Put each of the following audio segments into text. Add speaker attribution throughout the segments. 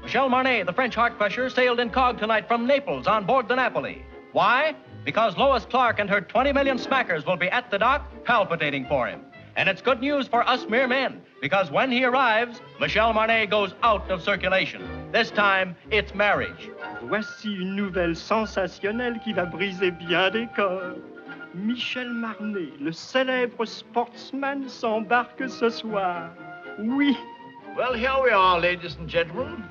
Speaker 1: Michel Marnet, the French heart crusher, sailed incog tonight from Naples on board the Napoli. Why? Because Lois Clark and her 20 million smackers will be at the dock palpitating for him. And it's good news for us mere men, because when he arrives, Michel Marnet goes out of circulation. This time, it's marriage.
Speaker 2: Voici une nouvelle sensationnelle qui va briser bien des corps. Michel Marnet, le célèbre sportsman, s'embarque ce soir. Oui.
Speaker 3: Well, here we are, ladies and gentlemen.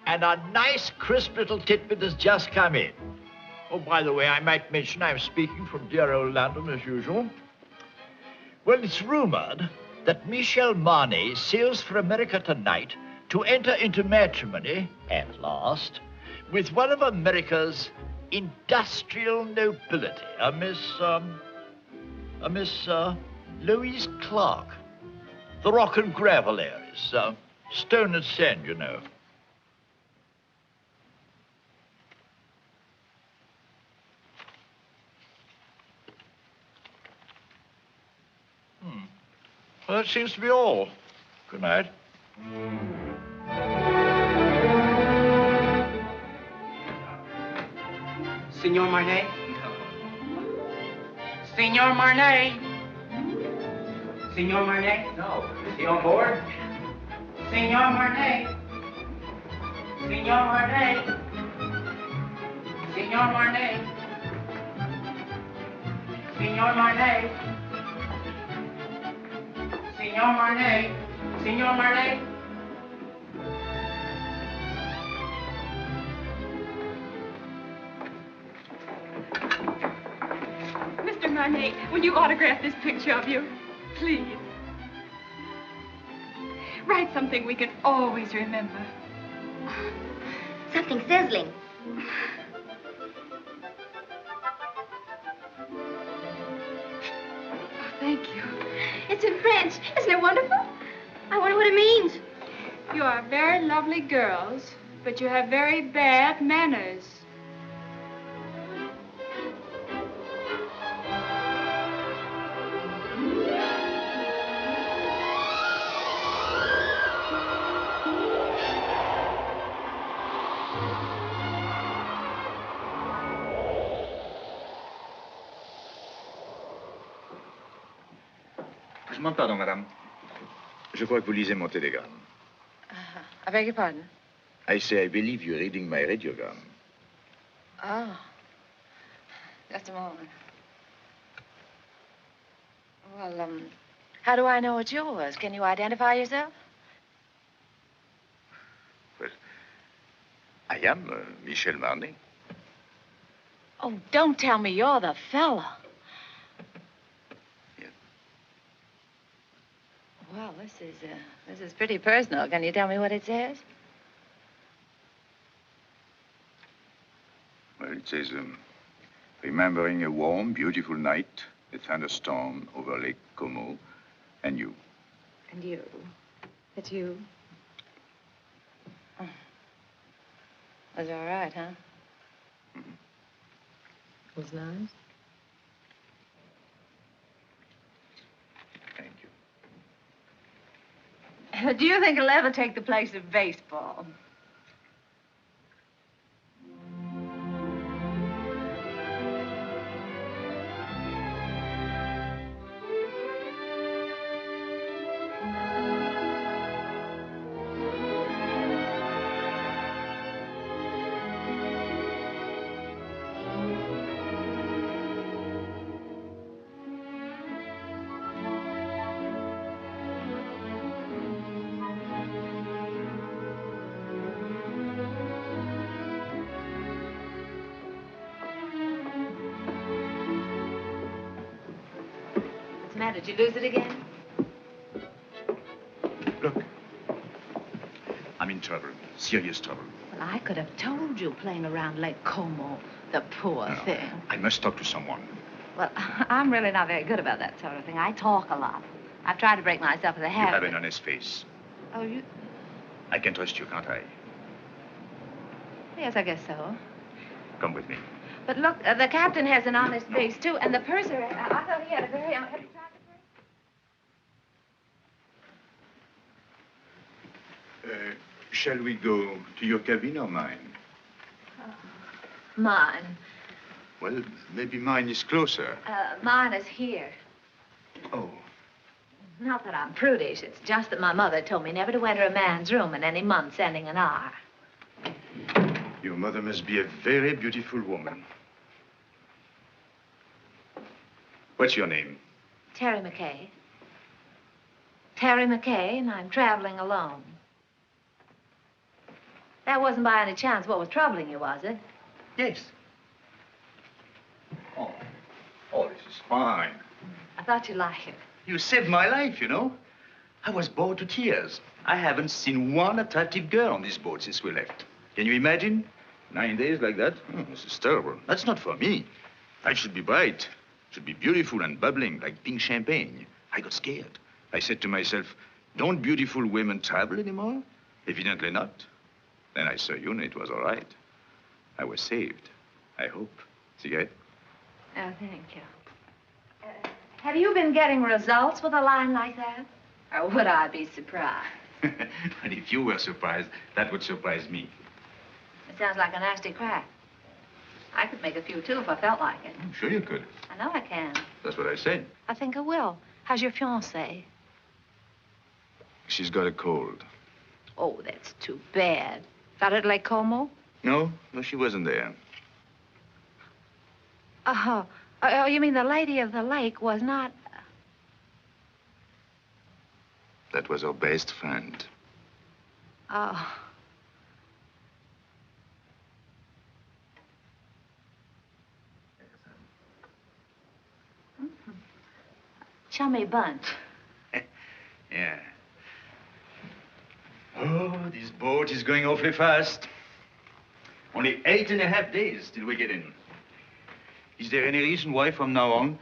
Speaker 3: And a nice, crisp little tidbit has just come in. Oh, by the way, I might mention I'm speaking from dear old London as usual. Well, it's rumored that Michel Marnet sails for America tonight to enter into matrimony, at last, with one of America's industrial nobility, a Miss Lois Clark. The rock and gravel areas, stone and sand, you know. Well, that seems to be all. Good night.
Speaker 4: Senor Marnet? Senor Marnet? Senor Marnet?
Speaker 1: No. Is he on board?
Speaker 4: Senor Marnet? Senor Marnet? Senor Marnet? Senor Marnet? Senor Marnet? Senor Marnet?
Speaker 5: Mr. Marnet, will you autograph this picture of you? Please. Write something we can always remember.
Speaker 6: Something sizzling.
Speaker 5: Oh, thank you.
Speaker 6: It's in French. Isn't it wonderful? I wonder what it means.
Speaker 5: You are very lovely girls, but you have very bad manners.
Speaker 7: Je demande pardon, madame. Je crois que vous lisez mon télégramme.
Speaker 8: I beg your pardon?
Speaker 7: I say I believe you're reading my radiogram.
Speaker 8: Oh. Just a moment. Well, how do I know it's yours? Can you identify yourself?
Speaker 7: Well, I am Michel Marnet.
Speaker 8: Oh, don't tell me you're the fella. Well, this is pretty personal. Can you tell me what it says?
Speaker 7: Well, it says, remembering a warm, beautiful night, a thunderstorm over Lake Como, and you.
Speaker 8: And you. It's you. Oh. Was all right, huh?
Speaker 7: Mm-hmm.
Speaker 8: It was nice.
Speaker 7: Thank you.
Speaker 8: Do you think it'll ever take the place of baseball? Did you lose it again?
Speaker 7: Look. I'm in trouble. Serious trouble.
Speaker 8: Well, I could have told you playing around Lake Como. The poor thing.
Speaker 7: I must talk to someone.
Speaker 8: Well, I'm really not very good about that sort of thing. I talk a lot. I've tried to break myself of the habit.
Speaker 7: You have an honest face.
Speaker 8: Oh, you...
Speaker 7: I can trust you, can't I?
Speaker 8: Yes, I guess so.
Speaker 7: Come with me.
Speaker 8: But look, the captain has an honest face, too, and the purser, I thought he had a very... Have you tried the purser?
Speaker 7: Shall we go to your cabin or mine?
Speaker 8: Mine.
Speaker 7: Well, maybe mine is closer.
Speaker 8: Mine is here.
Speaker 7: Oh.
Speaker 8: Not that I'm prudish. It's just that my mother told me never to enter a man's room in any month ending in R.
Speaker 7: Your mother must be a very beautiful woman. What's your name?
Speaker 8: Terry McKay. Terry McKay, and I'm traveling alone. That wasn't by any chance what was troubling you, was it?
Speaker 7: Yes. Oh, this is fine.
Speaker 8: I thought you'd like it.
Speaker 7: You saved my life, you know. I was bored to tears. I haven't seen one attractive girl on this boat since we left. Can you imagine? 9 days like that? Oh, this is terrible. That's not for me. I should be bright. Should be beautiful and bubbling like pink champagne. I got scared. I said to myself, don't beautiful women travel anymore? Evidently not. Then I saw you and it was all right. I was saved. I hope. Cigarette?
Speaker 8: Oh, thank you. Have you been getting results with a line like that? Or would I be surprised?
Speaker 7: And if you were surprised, that would surprise me.
Speaker 8: It sounds like a nasty crack. I could make a few, too, if I felt like it.
Speaker 7: I'm sure you could.
Speaker 8: I know I can.
Speaker 7: That's what I said.
Speaker 8: I think I will. How's your fiancée?
Speaker 7: She's got a cold.
Speaker 8: Oh, that's too bad. Got it at Lake Como?
Speaker 7: No, she wasn't there.
Speaker 8: Oh, you mean the lady of the lake was not...
Speaker 7: That was her best friend.
Speaker 8: Oh. Chummy bunch.
Speaker 7: Yeah. Oh, this boat is going awfully fast. Only 8.5 days till we get in. Is there any reason why from now on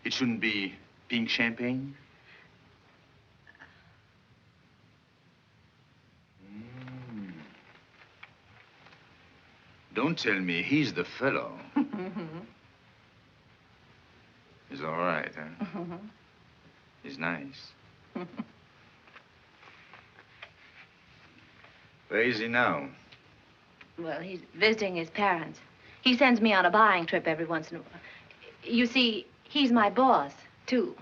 Speaker 7: it shouldn't be pink champagne? Don't tell me he's the fellow. He's all right, huh? He's nice. Where is he now?
Speaker 8: Well, he's visiting his parents. He sends me on a buying trip every once in a while. You see, he's my boss, too.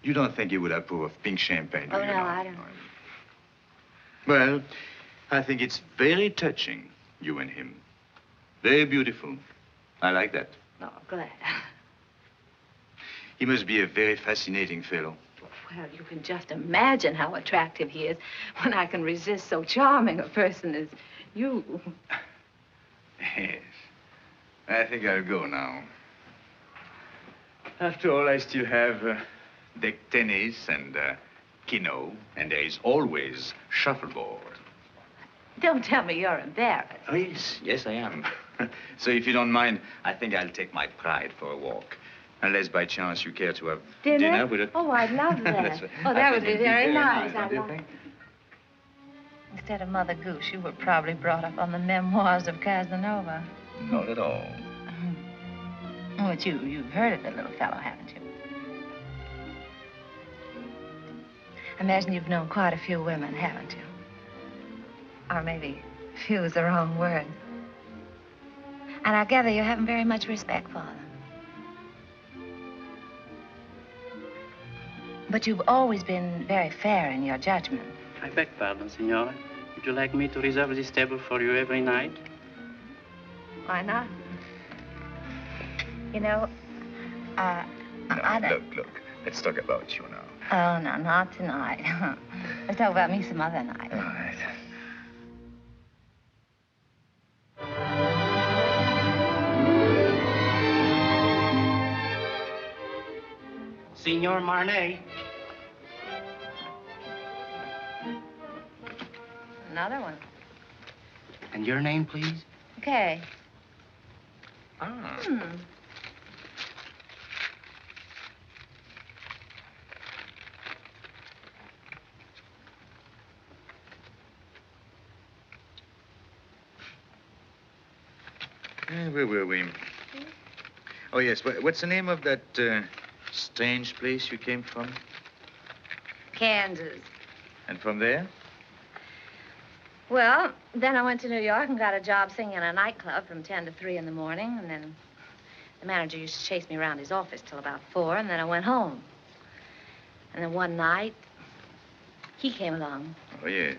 Speaker 7: You don't think he would approve of pink champagne, do
Speaker 8: Oh,
Speaker 7: you?
Speaker 8: no, I don't.
Speaker 7: Well, I think it's very touching, you and him. Very beautiful. I like that.
Speaker 8: Oh, glad.
Speaker 7: He must be a very fascinating fellow.
Speaker 8: Well, you can just imagine how attractive he is when I can resist so charming a person as you.
Speaker 7: Yes. I think I'll go now. After all, I still have deck tennis and keno, and there is always shuffleboard.
Speaker 8: Don't tell me you're embarrassed.
Speaker 7: Oh, yes. Yes, I am. So if you don't mind, I think I'll take my pride for a walk. Unless by chance you care to have dinner with it.
Speaker 8: Oh, I'd love that. Oh, that would be very nice. I'd love it. Instead of Mother Goose, you were probably brought up on the memoirs of Casanova.
Speaker 7: Not at all.
Speaker 8: Oh, but you've heard of the little fellow, haven't you? I imagine you've known quite a few women, haven't you? Or maybe few is the wrong word. And I gather you haven't very much respect for them. But you've always been very fair in your judgment.
Speaker 9: I beg pardon, Signora. Would you like me to reserve this table for you every night?
Speaker 8: Why not? You know, I don't...
Speaker 7: Look. Let's talk about you now.
Speaker 8: Oh, no, not tonight. Let's talk about me some other night.
Speaker 7: All right.
Speaker 4: Signor Marnet.
Speaker 8: Another one.
Speaker 4: And your name, please?
Speaker 8: Okay.
Speaker 7: Ah. Where were we? Oh, yes. What's the name of that Strange place you came from?
Speaker 8: Kansas.
Speaker 7: And from there?
Speaker 8: Well, then I went to New York and got a job singing in a nightclub from 10 to 3 in the morning, and then the manager used to chase me around his office till about 4, and then I went home. And then one night, he came along.
Speaker 7: Oh, yes.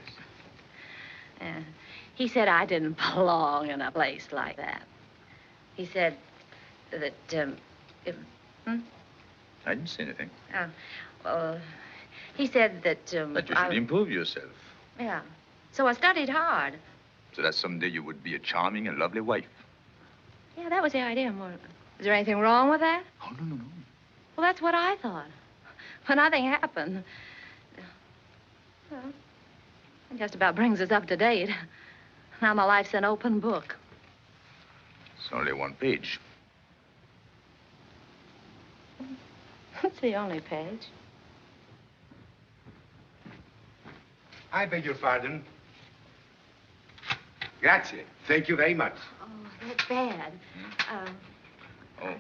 Speaker 8: He said I didn't belong in a place like that. He said that,
Speaker 7: I didn't say anything.
Speaker 8: Well, he said that,
Speaker 7: That you should improve yourself.
Speaker 8: Yeah. So I studied hard.
Speaker 7: So that someday you would be a charming and lovely wife.
Speaker 8: Yeah, that was the idea. Is there anything wrong with that?
Speaker 7: Oh, no, no, no.
Speaker 8: Well, that's what I thought. But nothing happened. Well, it just about brings us up to date. Now my life's an open book.
Speaker 7: It's only one page.
Speaker 8: It's the only page.
Speaker 10: I beg your pardon. Grazie. Thank you very much.
Speaker 8: Oh, that's bad.
Speaker 7: Oh.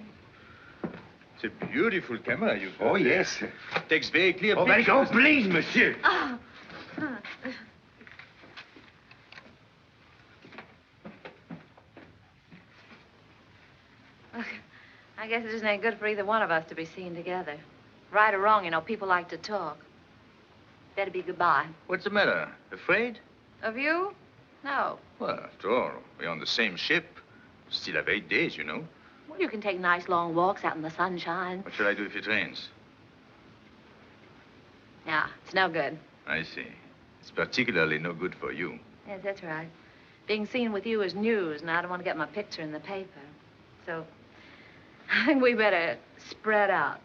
Speaker 7: It's a beautiful camera you've got.
Speaker 10: Oh, yes.
Speaker 7: Takes very clear
Speaker 10: Oh, very
Speaker 7: pictures.
Speaker 10: good. Please, monsieur.
Speaker 8: Oh. Look, I guess it just ain't good for either one of us to be seen together. Right or wrong, you know, people like to talk. Better be goodbye.
Speaker 7: What's the matter? Afraid?
Speaker 8: Of you? No.
Speaker 7: Well, after all, we're on the same ship. Still have 8 days, you know.
Speaker 8: Well, you can take nice long walks out in the sunshine.
Speaker 7: What shall I do if it rains?
Speaker 8: Yeah, it's no good.
Speaker 7: I see. It's particularly no good for you.
Speaker 8: Yes, that's right. Being seen with you is news, and I don't want to get my picture in the paper. So, I think we better spread out.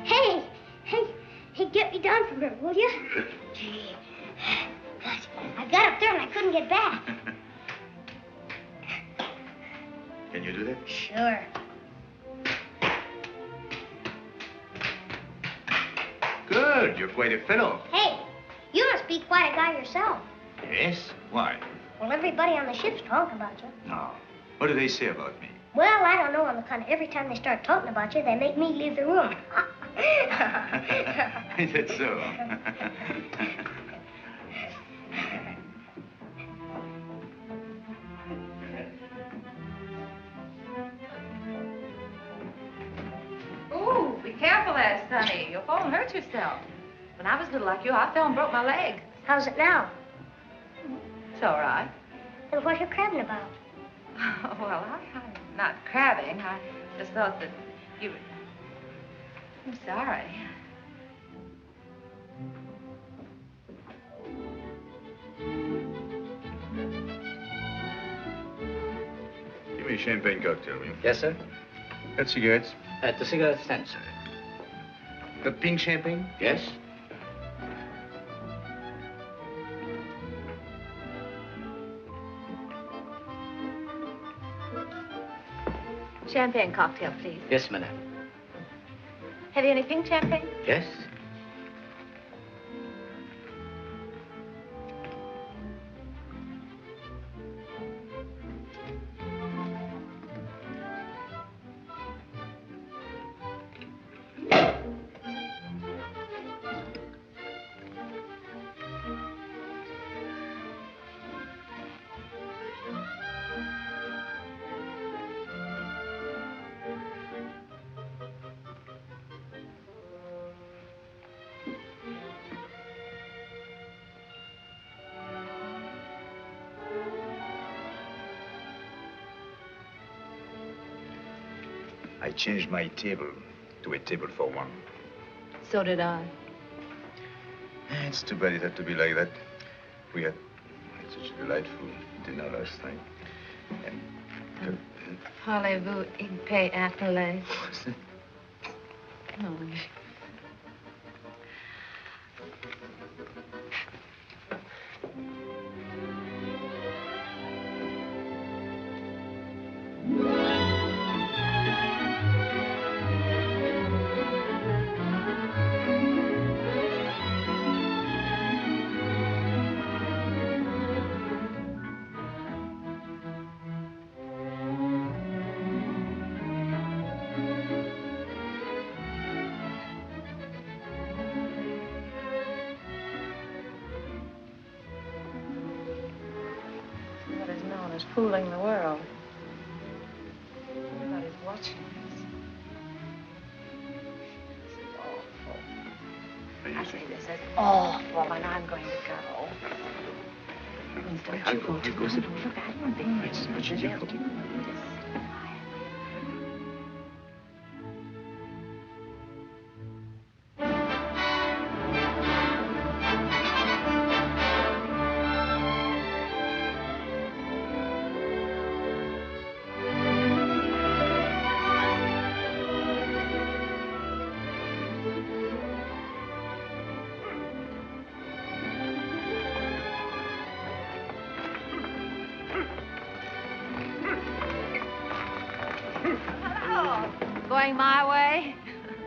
Speaker 6: Hey, get me down from here, will you? Gee, gosh, I got up there and I couldn't get back.
Speaker 7: Can you do that?
Speaker 6: Sure.
Speaker 7: Good. You're quite a fellow.
Speaker 6: Hey, you must be quite a guy yourself.
Speaker 7: Yes? Why?
Speaker 6: Well, everybody on the ship's talking about you.
Speaker 7: No. What do they say about me?
Speaker 6: Well, I don't know on the kind of every time they start talking about you, they make me leave the room.
Speaker 7: Is that so?
Speaker 8: Ooh, be careful there, Sonny. You'll fall and hurt yourself. When I was little like you, I fell and broke my leg.
Speaker 6: How's it now?
Speaker 8: It's all right.
Speaker 6: And what you crabbing about?
Speaker 8: Well, I'm not crabbing. I just thought that you... I'm sorry.
Speaker 7: Give me a champagne cocktail, will you?
Speaker 9: Yes, sir.
Speaker 7: Got cigarettes?
Speaker 9: At the cigarette stand, sir.
Speaker 7: Got pink champagne?
Speaker 9: Yes?
Speaker 8: Champagne cocktail, please.
Speaker 9: Yes, madam.
Speaker 8: Have you any pink champagne?
Speaker 9: Yes?
Speaker 7: I changed my table to a table for one.
Speaker 8: So did I.
Speaker 7: It's too bad it had to be like that. We had such a delightful dinner last night. And...
Speaker 8: Parlez-vous in paix appelé?
Speaker 7: What's that?
Speaker 8: Oh. fooling the world. Everybody's watching us. This is awful. I say this is awful, and I'm going to go. Please don't you go too close. Look, I don't think it's much as you. Going my way?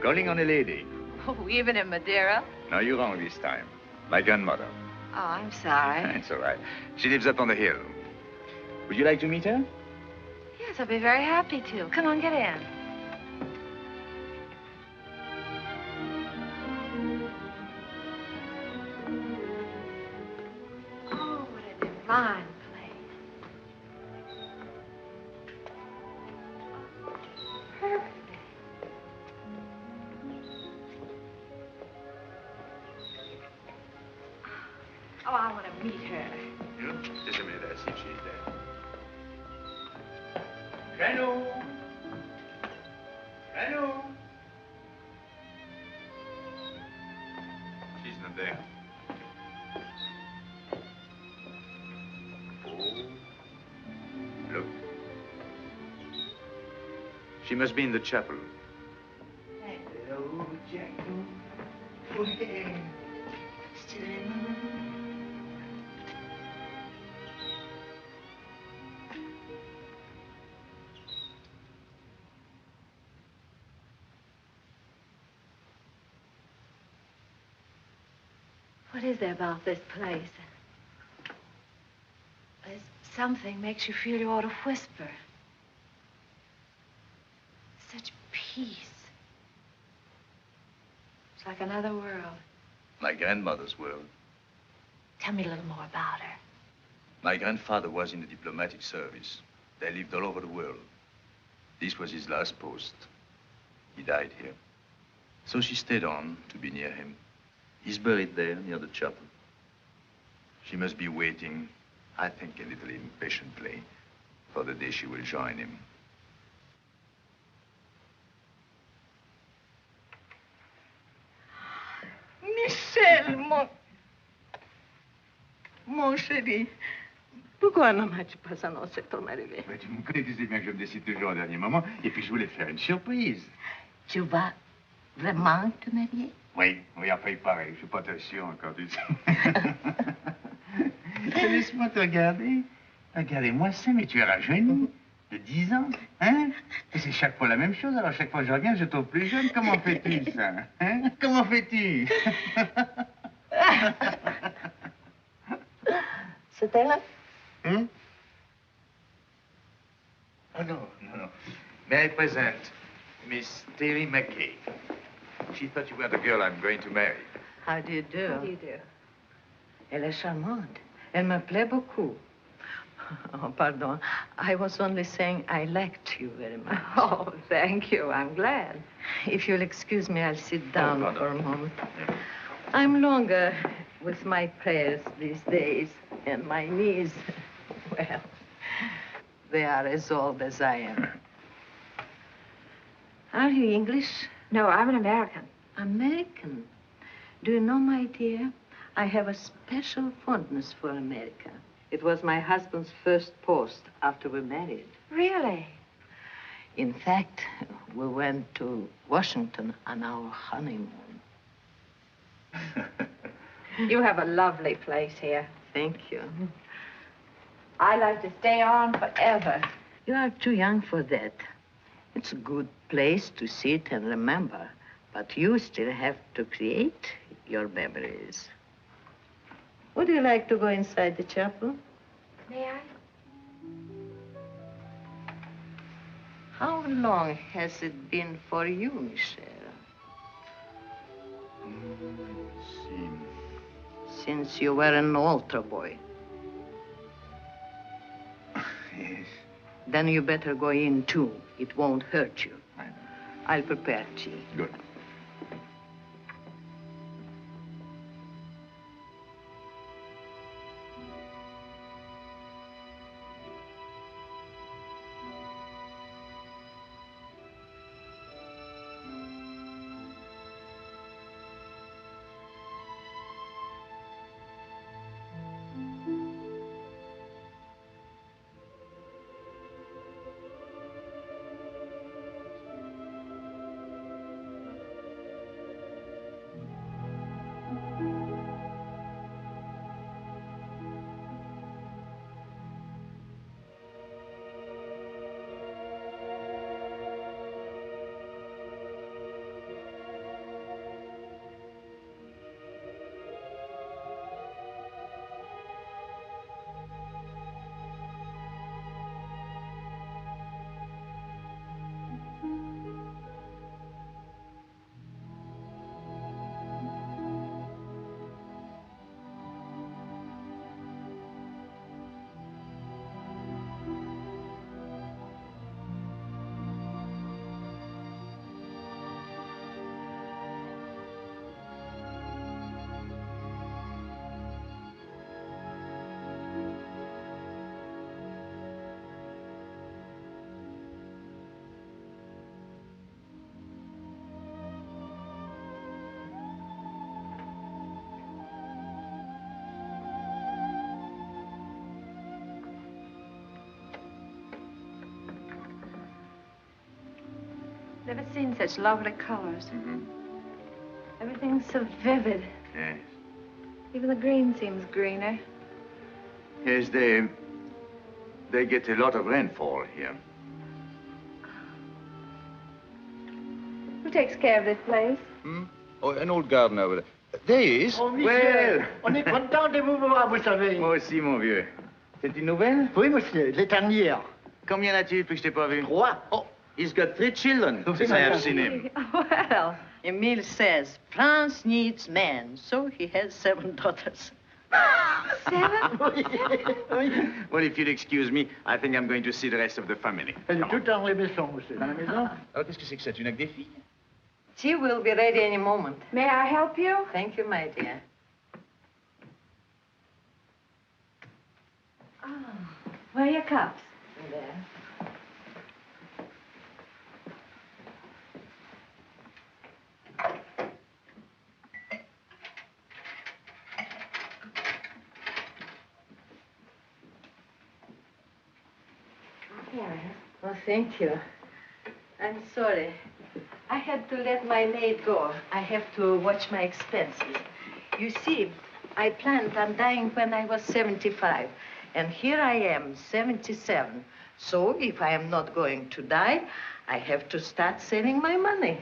Speaker 7: Calling on a lady.
Speaker 8: Oh, even in Madeira?
Speaker 7: No, you're wrong this time. My grandmother.
Speaker 8: Oh, I'm sorry.
Speaker 7: It's all right. She lives up on the hill. Would you like to meet her?
Speaker 8: Yes, I'll be very happy to. Come on, get in. Oh, what a divine place. Perfect. Oh, I want to meet her.
Speaker 7: Just a minute, I'll see if she's there. Hello. Hello. She's not there. Oh. Look. She must be in the chapel. Hello, Jack. Still in.
Speaker 8: What is there about this place? There's something makes you feel you ought to whisper. Such peace. It's like another world.
Speaker 7: My grandmother's world.
Speaker 8: Tell me a little more about her.
Speaker 7: My grandfather was in the diplomatic service. They lived all over the world. This was his last post. He died here. So she stayed on to be near him. He's buried there near the chapel. She must be waiting, I think a little impatiently, for the day she will join him.
Speaker 11: Michel, mon chéri, pourquoi ne m'as-tu pas annoncé ton arrivée?
Speaker 10: Mais tu me connais, tu sais bien que je me décide toujours au dernier moment. Et puis je voulais te faire une surprise.
Speaker 11: Tu vas vraiment te marier?
Speaker 10: Oui, enfin, il paraît. Je suis pas très sûr encore du tout. Laisse-moi te regarder. Regardez-moi ça, mais tu es rajeuni. De 10 ans, hein? Et c'est chaque fois la même chose. Alors, chaque fois que je reviens, je trouve plus jeune. Comment fais-tu, ça? Hein? Comment fais-tu?
Speaker 11: C'était là?
Speaker 7: Hmm? Oh, no. May I present Miss Terry McKay? She thought you were the girl I'm going to marry.
Speaker 11: How do you do?
Speaker 8: How do you do?
Speaker 11: Elle est charmante. Elle me plaît beaucoup. Oh, pardon. I was only saying I liked you very much.
Speaker 8: Oh, thank you. I'm glad.
Speaker 11: If you'll excuse me, I'll sit down
Speaker 7: pardon.
Speaker 11: for a moment. I'm longer with my prayers these days, and my knees, well, they are as old as I am. Are you English?
Speaker 8: No, I'm an American.
Speaker 11: American? Do you know, my dear, I have a special fondness for America. It was my husband's first post after we married.
Speaker 8: Really?
Speaker 11: In fact, we went to Washington on our honeymoon.
Speaker 8: You have a lovely place here.
Speaker 11: Thank you.
Speaker 8: I like to stay on forever.
Speaker 11: You are too young for that. It's a good place to sit and remember, but you still have to create your memories. Would you like to go inside the chapel?
Speaker 8: May I?
Speaker 11: How long has it been for you, Michel? Since you were an altar boy. Yes. Then you better go in, too. It won't hurt you.
Speaker 7: I know.
Speaker 11: I'll prepare tea.
Speaker 7: Good.
Speaker 8: Never seen such lovely colors.
Speaker 7: Mm-hmm.
Speaker 8: Everything's so vivid.
Speaker 7: Yes.
Speaker 8: Even the green seems greener.
Speaker 7: Yes, they get a lot of rainfall here.
Speaker 8: Who takes care of this place?
Speaker 7: Hmm? Oh, an old gardener over there. There he is.
Speaker 3: Oh, Michel,
Speaker 7: Well.
Speaker 3: on est content de vous voir, vous savez.
Speaker 7: Moi aussi, mon vieux. C'est une nouvelle?
Speaker 3: Oui, monsieur, les dernières.
Speaker 7: Combien a-t-il depuis que je t'ai pas vu?
Speaker 3: 3.
Speaker 7: Oh, he's got 3 children since I have seen him.
Speaker 11: Well, Emile says France needs men, so he has 7 daughters.
Speaker 8: 7?
Speaker 7: Well, if you'll excuse me, I think I'm going to see the rest of the family.
Speaker 3: Elle est toute dans les maisons, monsieur. Dans la maison?
Speaker 7: Alors, qu'est-ce que c'est que ça? Tu n'as que des filles?
Speaker 11: Tea will be ready any moment.
Speaker 8: May I help you?
Speaker 11: Thank you, my dear.
Speaker 8: Oh, where are your cups?
Speaker 11: There. Oh, thank you. I'm sorry. I had to let my maid go. I have to watch my expenses. You see, I planned on dying when I was 75. And here I am, 77. So if I am not going to die, I have to start saving my money.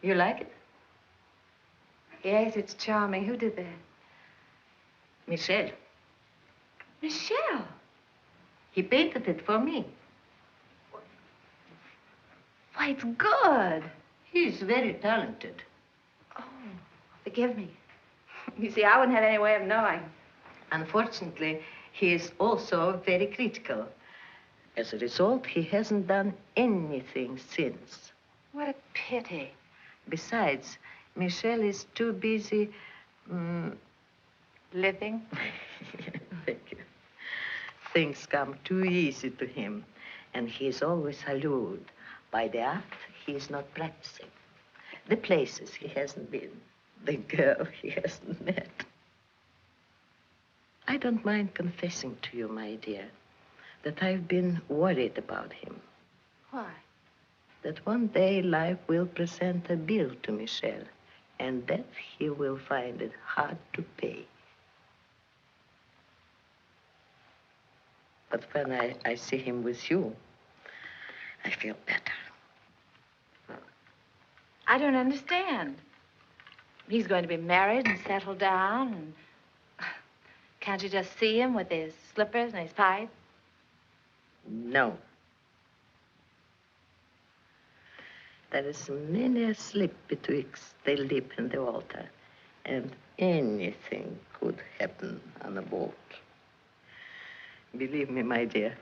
Speaker 11: You like it?
Speaker 8: Yes, it's charming. Who did that?
Speaker 11: Michel.
Speaker 8: Michel.
Speaker 11: He painted it for me.
Speaker 8: Why, it's good.
Speaker 11: He's very talented.
Speaker 8: Oh, forgive me. You see, I wouldn't have any way of knowing.
Speaker 11: Unfortunately, he is also very critical. As a result, he hasn't done anything since.
Speaker 8: What a pity.
Speaker 11: Besides, Michel is too busy,
Speaker 8: Living?
Speaker 11: Thank you. Things come too easy to him, and he is always allured by the art he is not practicing, the places he hasn't been, the girl he hasn't met. I don't mind confessing to you, my dear, that I've been worried about him.
Speaker 8: Why?
Speaker 11: That one day life will present a bill to Michel, and that he will find it hard to pay. But when I see him with you, I feel better.
Speaker 8: I don't understand. He's going to be married and settled down, and can't you just see him with his slippers and his pipe?
Speaker 11: No. There is many a slip betwixt the lip and the altar. And anything could happen on a boat. Believe me, my dear,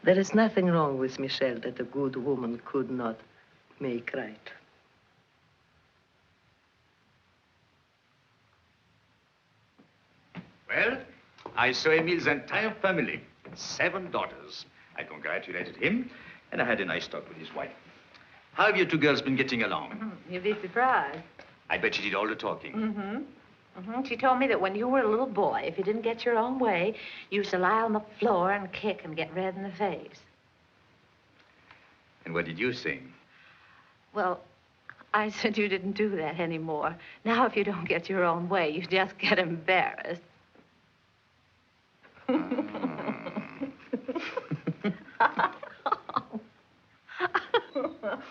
Speaker 11: there is nothing wrong with Michel that a good woman could not make right.
Speaker 7: Well, I saw Emile's entire family, 7 daughters. I congratulated him, and I had a nice talk with his wife. How have you two girls been getting along?
Speaker 8: You'd be surprised.
Speaker 7: I bet she did all the talking.
Speaker 8: She told me that when you were a little boy, if you didn't get your own way, you used to lie on the floor and kick and get red in the face.
Speaker 7: And what did you sing?
Speaker 8: Well, I said you didn't do that anymore. Now, if you don't get your own way, you just get embarrassed.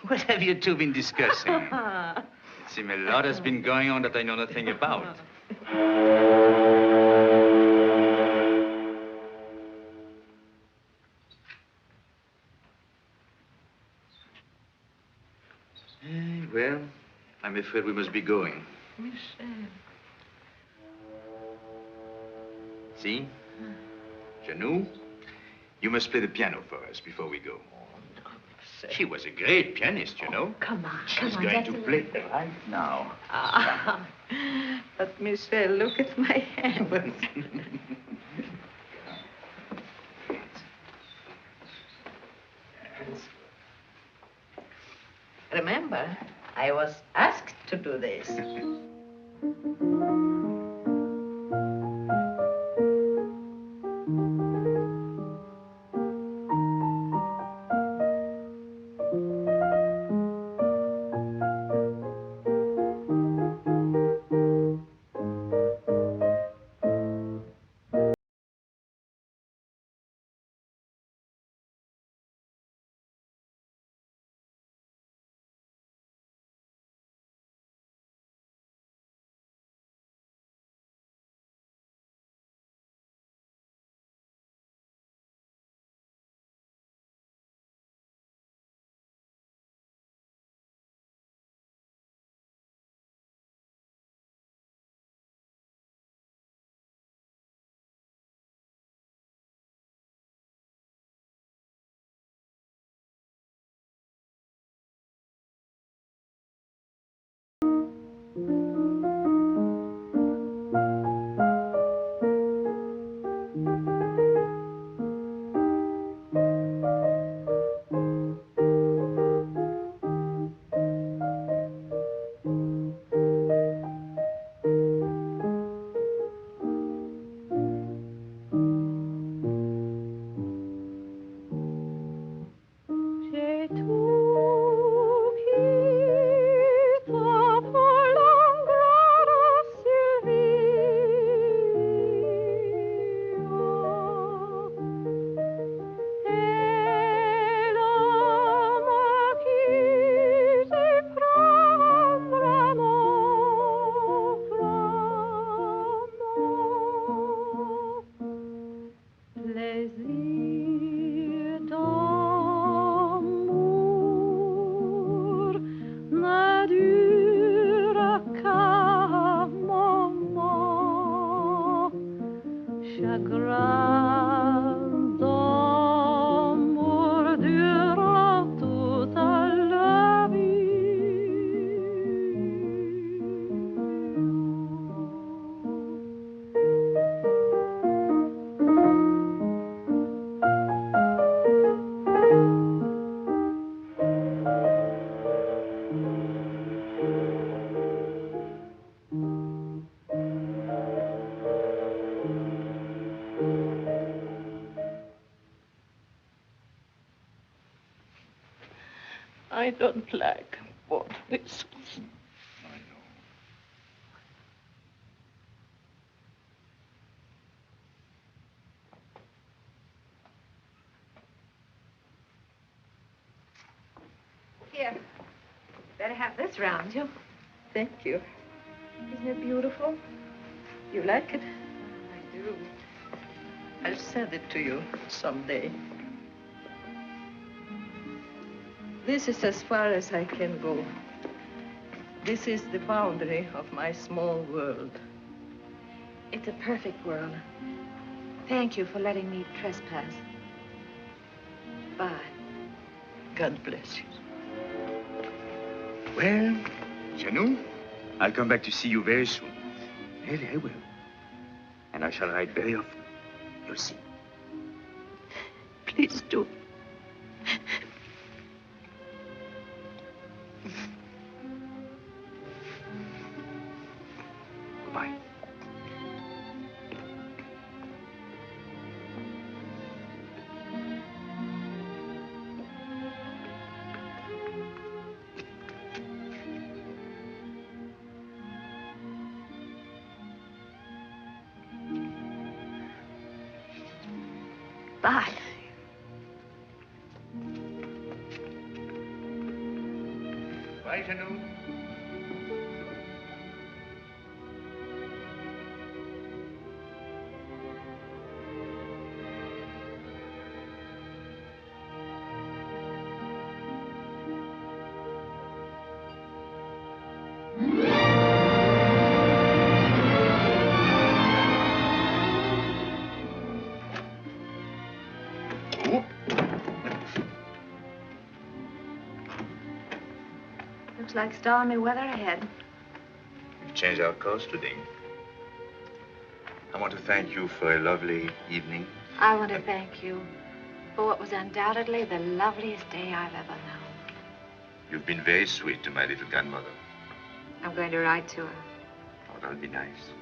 Speaker 7: What have you two been discussing? It seems a lot has been going on that I know nothing about. Well, I'm afraid we must be going.
Speaker 11: Michel.
Speaker 7: See? Janou, you must play the piano for us before we go. She was a great pianist, you know.
Speaker 8: Come on,
Speaker 7: She's going to play right now.
Speaker 11: But Michel, look at my hands. Remember, I was asked to do this. I don't like both whistles.
Speaker 7: I know.
Speaker 8: Here, better have this round you.
Speaker 11: Thank you.
Speaker 8: Isn't it beautiful?
Speaker 11: You like it?
Speaker 8: I do.
Speaker 11: I'll send it to you someday. This is as far as I can go. This is the boundary of my small world.
Speaker 8: It's a perfect world. Thank you for letting me trespass. Bye.
Speaker 11: God bless you.
Speaker 7: Well, Janou, I'll come back to see you very soon. Really, I will. And I shall write very often. You'll see.
Speaker 11: Please do.
Speaker 7: Goodbye.
Speaker 8: Bye.
Speaker 7: Bye, Janou.
Speaker 8: Looks like stormy weather ahead.
Speaker 7: We've changed our course today. I want to thank you for a lovely evening.
Speaker 8: I want to thank you for what was undoubtedly the loveliest day I've ever known.
Speaker 7: You've been very sweet to my little grandmother.
Speaker 8: I'm going to write to her.
Speaker 7: Oh, that'll be nice.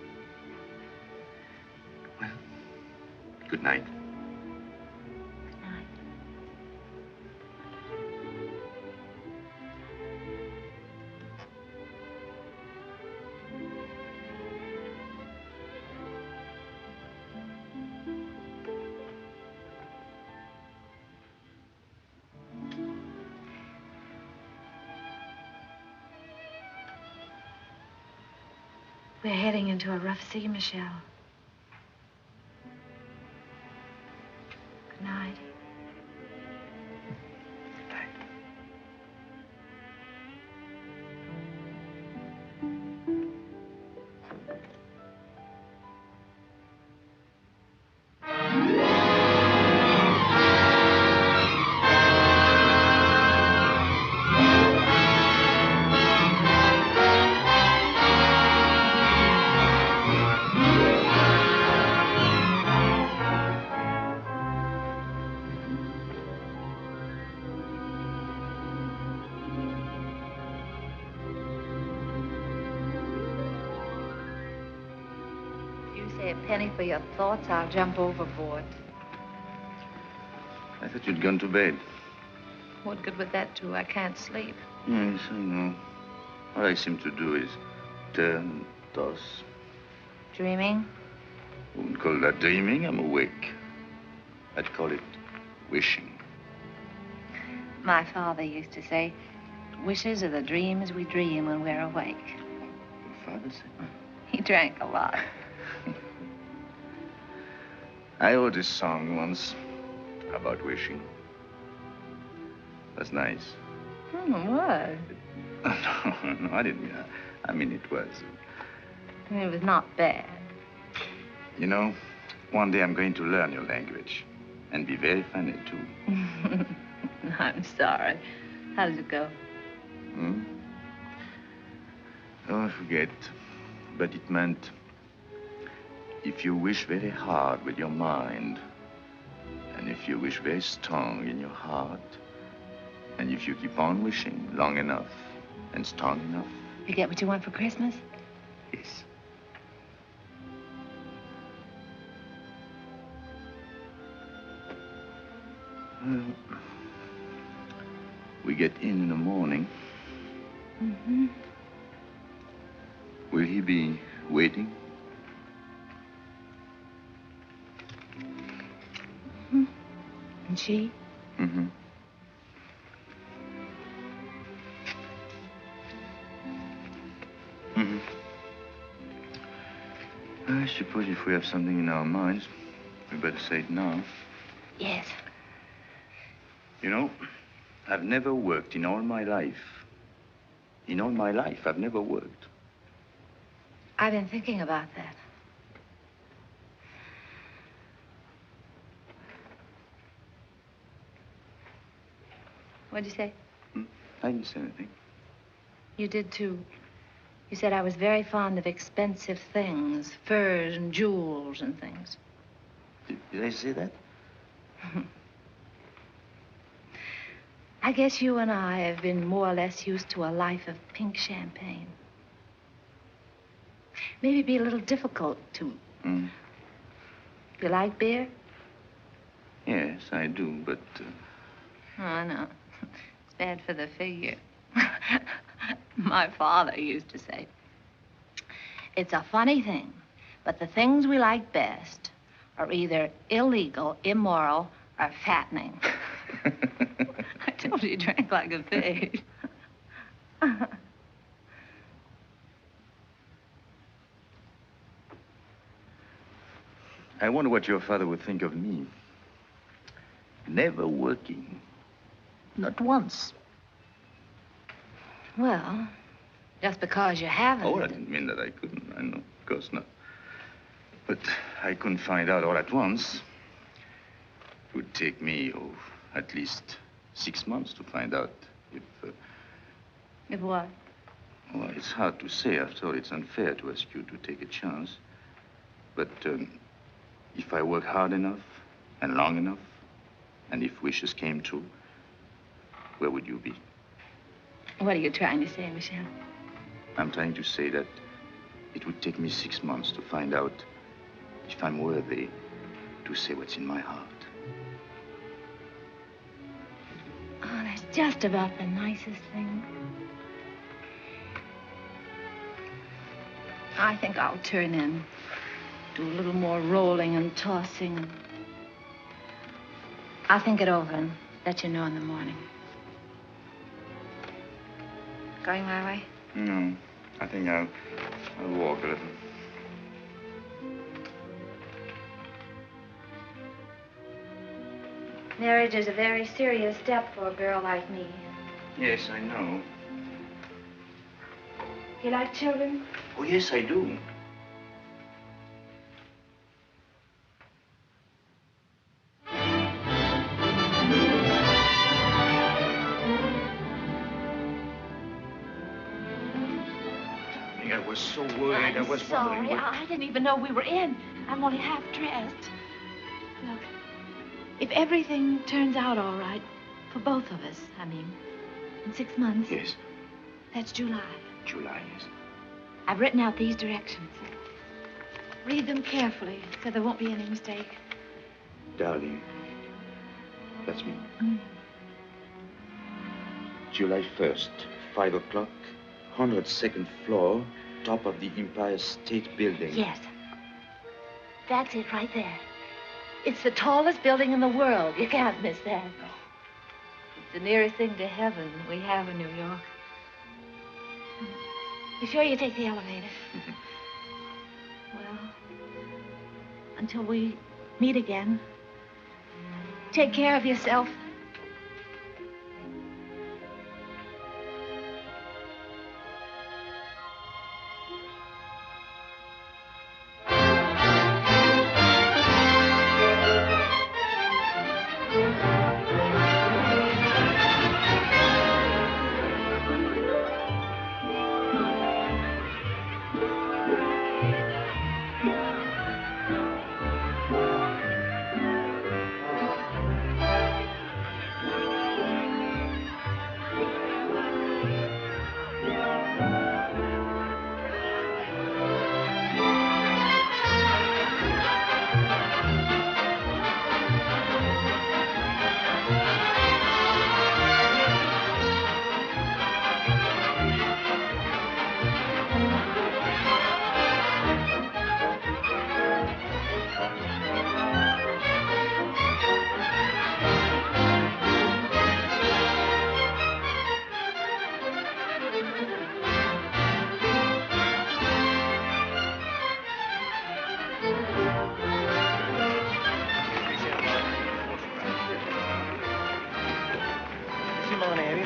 Speaker 7: Well, good night.
Speaker 8: Good night. We're heading into a rough sea, Michel. Good night. Say a penny for your thoughts, I'll jump overboard.
Speaker 7: I thought you'd gone to bed.
Speaker 8: What good would that do? I can't sleep.
Speaker 7: Yes, I know. All I seem to do is turn, toss.
Speaker 8: Dreaming?
Speaker 7: I wouldn't call that dreaming. I'm awake. I'd call it wishing.
Speaker 8: My father used to say, wishes are the dreams we dream when we're awake.
Speaker 7: Your father said?
Speaker 8: He drank a lot.
Speaker 7: I wrote a song once about wishing. That's nice.
Speaker 8: What?
Speaker 7: No, I didn't mean that. I mean, it was.
Speaker 8: It was not bad.
Speaker 7: You know, one day I'm going to learn your language and be very funny, too.
Speaker 8: I'm sorry. How does it go?
Speaker 7: Hmm? Oh, I forget. But it meant if you wish very hard with your mind, and if you wish very strong in your heart, and if you keep on wishing long enough and strong enough.
Speaker 8: You get what you want for Christmas?
Speaker 7: Yes. Well, we get in the morning.
Speaker 8: Mm-hmm.
Speaker 7: Will he be waiting?
Speaker 8: Mm-hmm. And she?
Speaker 7: Mm-hmm. Mm-hmm. I suppose if we have something in our minds, we better say it now.
Speaker 8: Yes.
Speaker 7: You know, I've never worked in all my life. In all my life, I've never worked.
Speaker 8: I've been thinking about that. What'd you say?
Speaker 7: I didn't say anything.
Speaker 8: You did too. You said I was very fond of expensive things, furs and jewels and things.
Speaker 7: Did I say that?
Speaker 8: I guess you and I have been more or less used to a life of pink champagne. Maybe it'd be a little difficult to... You like beer?
Speaker 7: Yes, I do, but...
Speaker 8: Oh, no. It's bad for the figure. My father used to say, it's a funny thing, but the things we like best are either illegal, immoral, or fattening. I told you he drank like a pig.
Speaker 7: I wonder what your father would think of me. Never working. Not once.
Speaker 8: Well, just because you haven't.
Speaker 7: Oh, I didn't mean that I couldn't. I know, of course not. But I couldn't find out all at once. It would take me, at least 6 months to find out if...
Speaker 8: If what?
Speaker 7: Well, it's hard to say. After all, it's unfair to ask you to take a chance. But if I work hard enough and long enough, and if wishes came true, where would you be?
Speaker 8: What are you trying to say, Michel?
Speaker 7: I'm trying to say that it would take me 6 months to find out if I'm worthy to say what's in my heart.
Speaker 8: Oh, that's just about the nicest thing. I think I'll turn in. Do a little more rolling and tossing. I'll think it over and let you know in the morning. Going my way?
Speaker 7: No, I think I'll walk a little.
Speaker 8: Marriage is a very serious step for a girl like me.
Speaker 7: Yes, I know.
Speaker 8: You like children?
Speaker 7: Oh, yes, I do. I was so worried. I was wondering
Speaker 8: sorry. I didn't even know we were in. I'm only half dressed. Look, if everything turns out all right, for both of us, I mean, in 6 months.
Speaker 7: Yes.
Speaker 8: That's July.
Speaker 7: July, yes.
Speaker 8: I've written out these directions. Read them carefully so there won't be any mistake.
Speaker 7: Darling, that's me. July 1st, 5 o'clock, 102nd floor, top of the Empire State Building.
Speaker 8: Yes. That's it right there. It's the tallest building in the world. You can't miss that.
Speaker 7: No.
Speaker 8: It's the nearest thing to heaven we have in New York. You sure you take the elevator? Well, until we meet again, take care of yourself.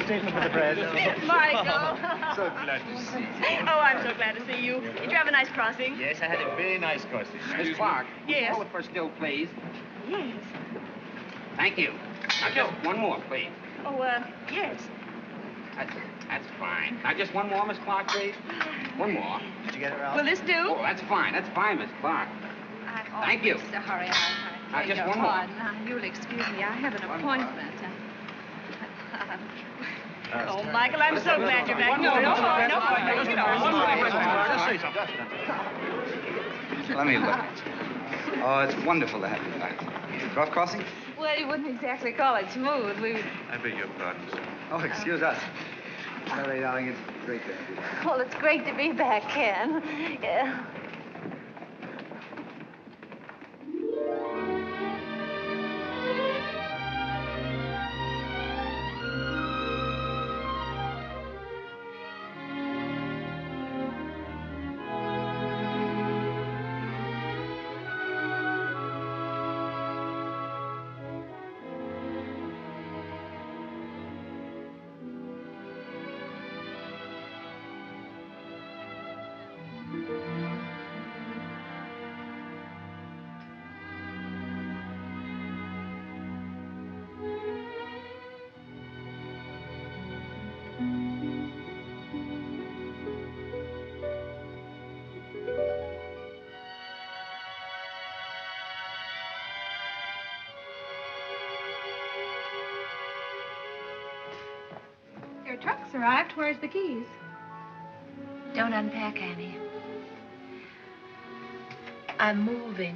Speaker 10: statement for the press.
Speaker 12: Michael.
Speaker 10: So glad to see you.
Speaker 12: Oh, I'm so glad to see you. Did you have a nice crossing?
Speaker 10: Yes, I had a very nice crossing. Miss Clark,
Speaker 12: Yes.
Speaker 10: call it for still, please.
Speaker 12: Yes.
Speaker 10: Thank you. Now, just one more, please.
Speaker 12: Oh, yes.
Speaker 10: That's fine. Now, just one more, Miss Clark, please. One more.
Speaker 7: Did you get it, Ralph?
Speaker 12: Will this do?
Speaker 10: Oh, that's fine. That's fine, Miss Clark. Thank you.
Speaker 8: Sorry,
Speaker 10: Now, just one more.
Speaker 8: Now, you'll excuse me. I have an appointment.
Speaker 12: Oh, Michael, I'm so glad you're back. No.
Speaker 7: Just say something.
Speaker 13: Let me look. Oh, it's wonderful to have you back. Rough crossing?
Speaker 8: Well, you wouldn't exactly call it smooth.
Speaker 7: I beg your pardon, sir.
Speaker 13: Oh, excuse us. Sorry, darling, it's great to have you back.
Speaker 8: Well, it's great to be back, Ken. Yeah.
Speaker 5: Your truck's arrived. Where's the keys?
Speaker 8: Don't unpack, Annie. I'm moving.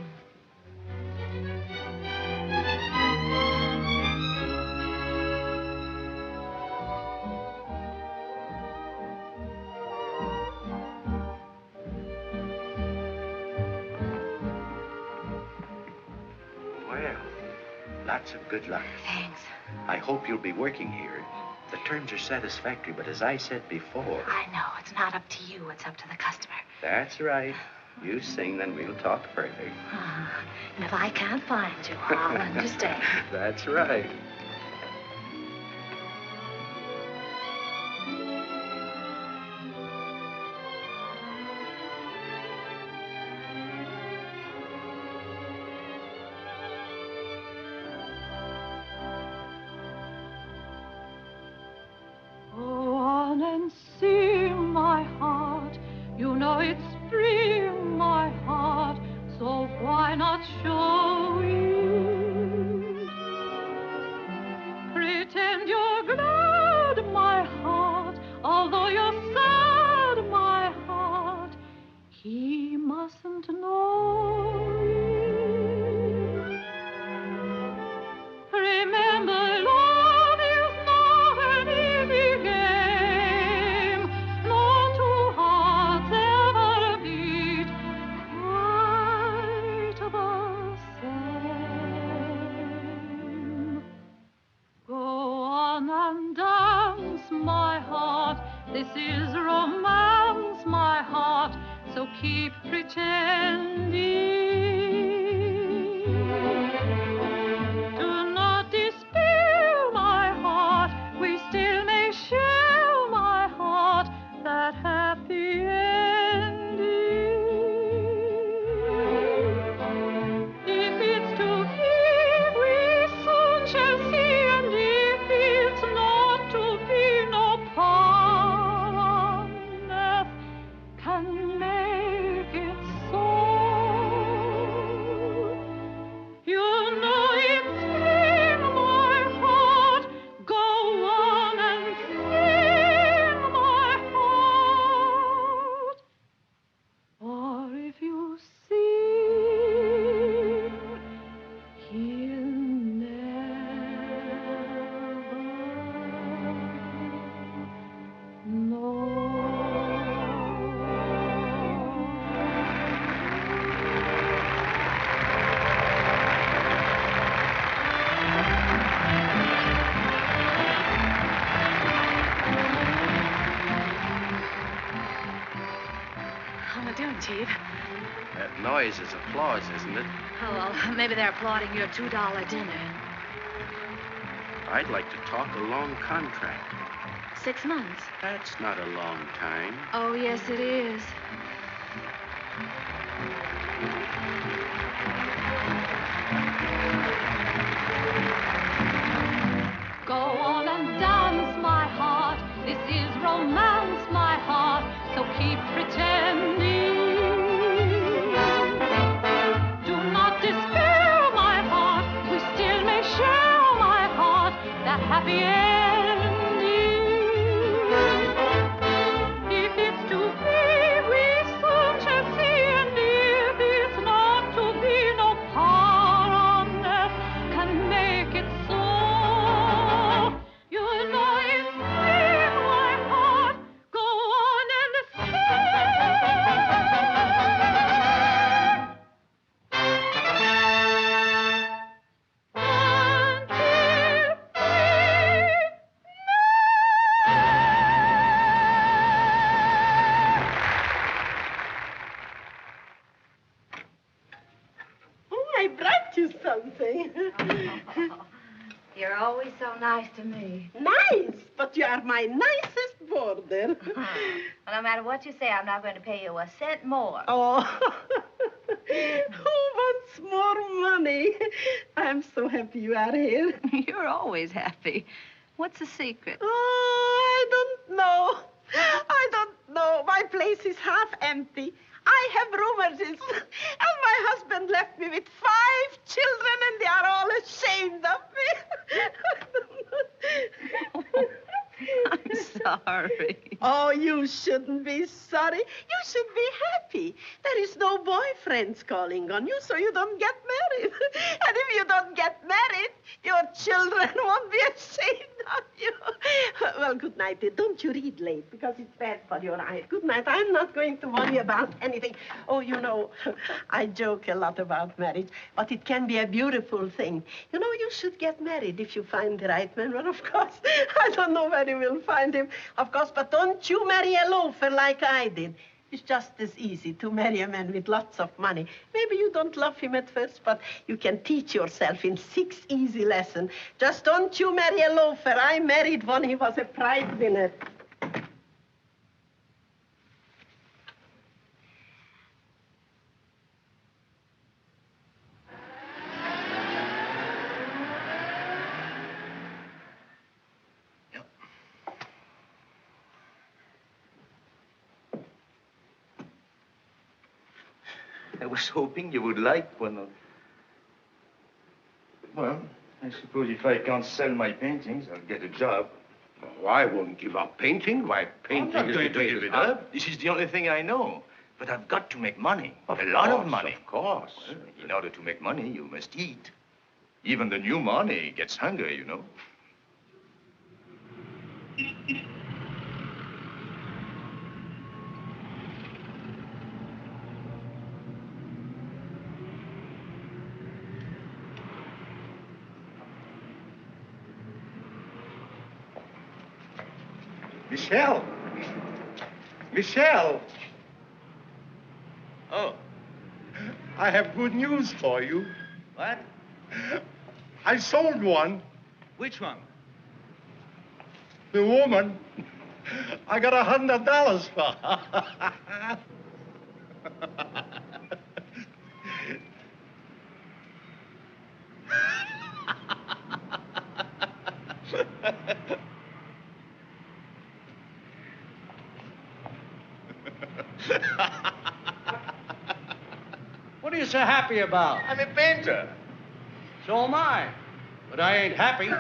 Speaker 14: Well, lots of good luck.
Speaker 8: Thanks.
Speaker 14: I hope you'll be working here. The terms are satisfactory, but as I said before...
Speaker 8: I know. It's not up to you. It's up to the customer.
Speaker 14: That's right. You sing, then we'll talk further.
Speaker 8: And if I can't find you, I'll understand.
Speaker 14: That's right.
Speaker 15: Go on and sing, my heart. You know it's free, my heart. So why not show it? Pretend you're glad, my heart. Although you're sad, my heart. He mustn't know it. Remember, love is not an easy game. No two hearts ever beat quite the same. Go on and dance, my heart. This is romance, my heart. So keep pretending. Do not despair, my heart. We still may share, my heart, that happy ending. If it's to be, we soon shall see, and if it's not to be, no power on earth can make it so. You know it's spring, my heart. Go on and sing, my heart. Or if you sing, he'll never
Speaker 8: How am I doing, Chief?
Speaker 14: That noise is applause, isn't it?
Speaker 8: Oh, well, maybe they're applauding your $2 dinner.
Speaker 14: I'd like to talk a long contract.
Speaker 8: 6 months.
Speaker 14: That's not a long time.
Speaker 8: Oh, yes, it is.
Speaker 15: Go on and dance, my heart. This is romance, my heart. So keep pretending. Do not despair, my heart. We still may share, my heart, that happy ending. If it's to be, we soon shall see. And if it's not to be, no power on earth can make it so. You know it's me, my heart. Go on and
Speaker 16: Oh, I brought you something.
Speaker 8: You're always so nice to me.
Speaker 16: Nice, but you are my nicest boarder.
Speaker 8: Well, no matter what you say, I'm not going to pay you a cent more.
Speaker 16: Oh, who wants more money? I'm so happy you are here.
Speaker 11: You're always happy. What's the secret?
Speaker 16: Oh, I don't know. I don't know. My place is half empty. I have rheumatism, and my husband left me with 5 children, and they are all ashamed of me.
Speaker 11: I'm sorry.
Speaker 16: Oh, you shouldn't be sorry. You should be happy. There is no boyfriends calling on you, so you don't get married. And if you don't get married, your children won't be ashamed of you. Well, good night. Don't you read late, because it's bad for your eyes. Good night. I'm not going to worry about anything. Oh, you know, I joke a lot about marriage, but it can be a beautiful thing. You know, you should get married if you find the right man. Well, of course, I don't know where you will find him, of course, but don't you marry a loafer like I did. It's just as easy to marry a man with lots of money. Maybe you don't love him at first, but you can teach yourself in 6 easy lessons. Just don't you marry a loafer. I married one. He was a prize winner.
Speaker 7: I was hoping you would like one of... Well, I suppose if I can't sell my paintings, I'll get a job.
Speaker 14: Oh, I won't give up painting. Why, painting
Speaker 7: I'm not
Speaker 14: is
Speaker 7: going
Speaker 14: the
Speaker 7: to give
Speaker 14: greatest
Speaker 7: it up. This is the only thing I know. But I've got to make money. A lot of money.
Speaker 14: Of course.
Speaker 7: Well, in order to make money, you must eat. Even the new money gets hungry, you know.
Speaker 10: Michel! Michel!
Speaker 2: Oh. I have good news for you.
Speaker 10: What?
Speaker 2: I sold one.
Speaker 10: Which one?
Speaker 2: The woman. I got $100 for her.
Speaker 1: What are you so happy about?
Speaker 7: I'm a painter.
Speaker 1: So am I. But I ain't happy.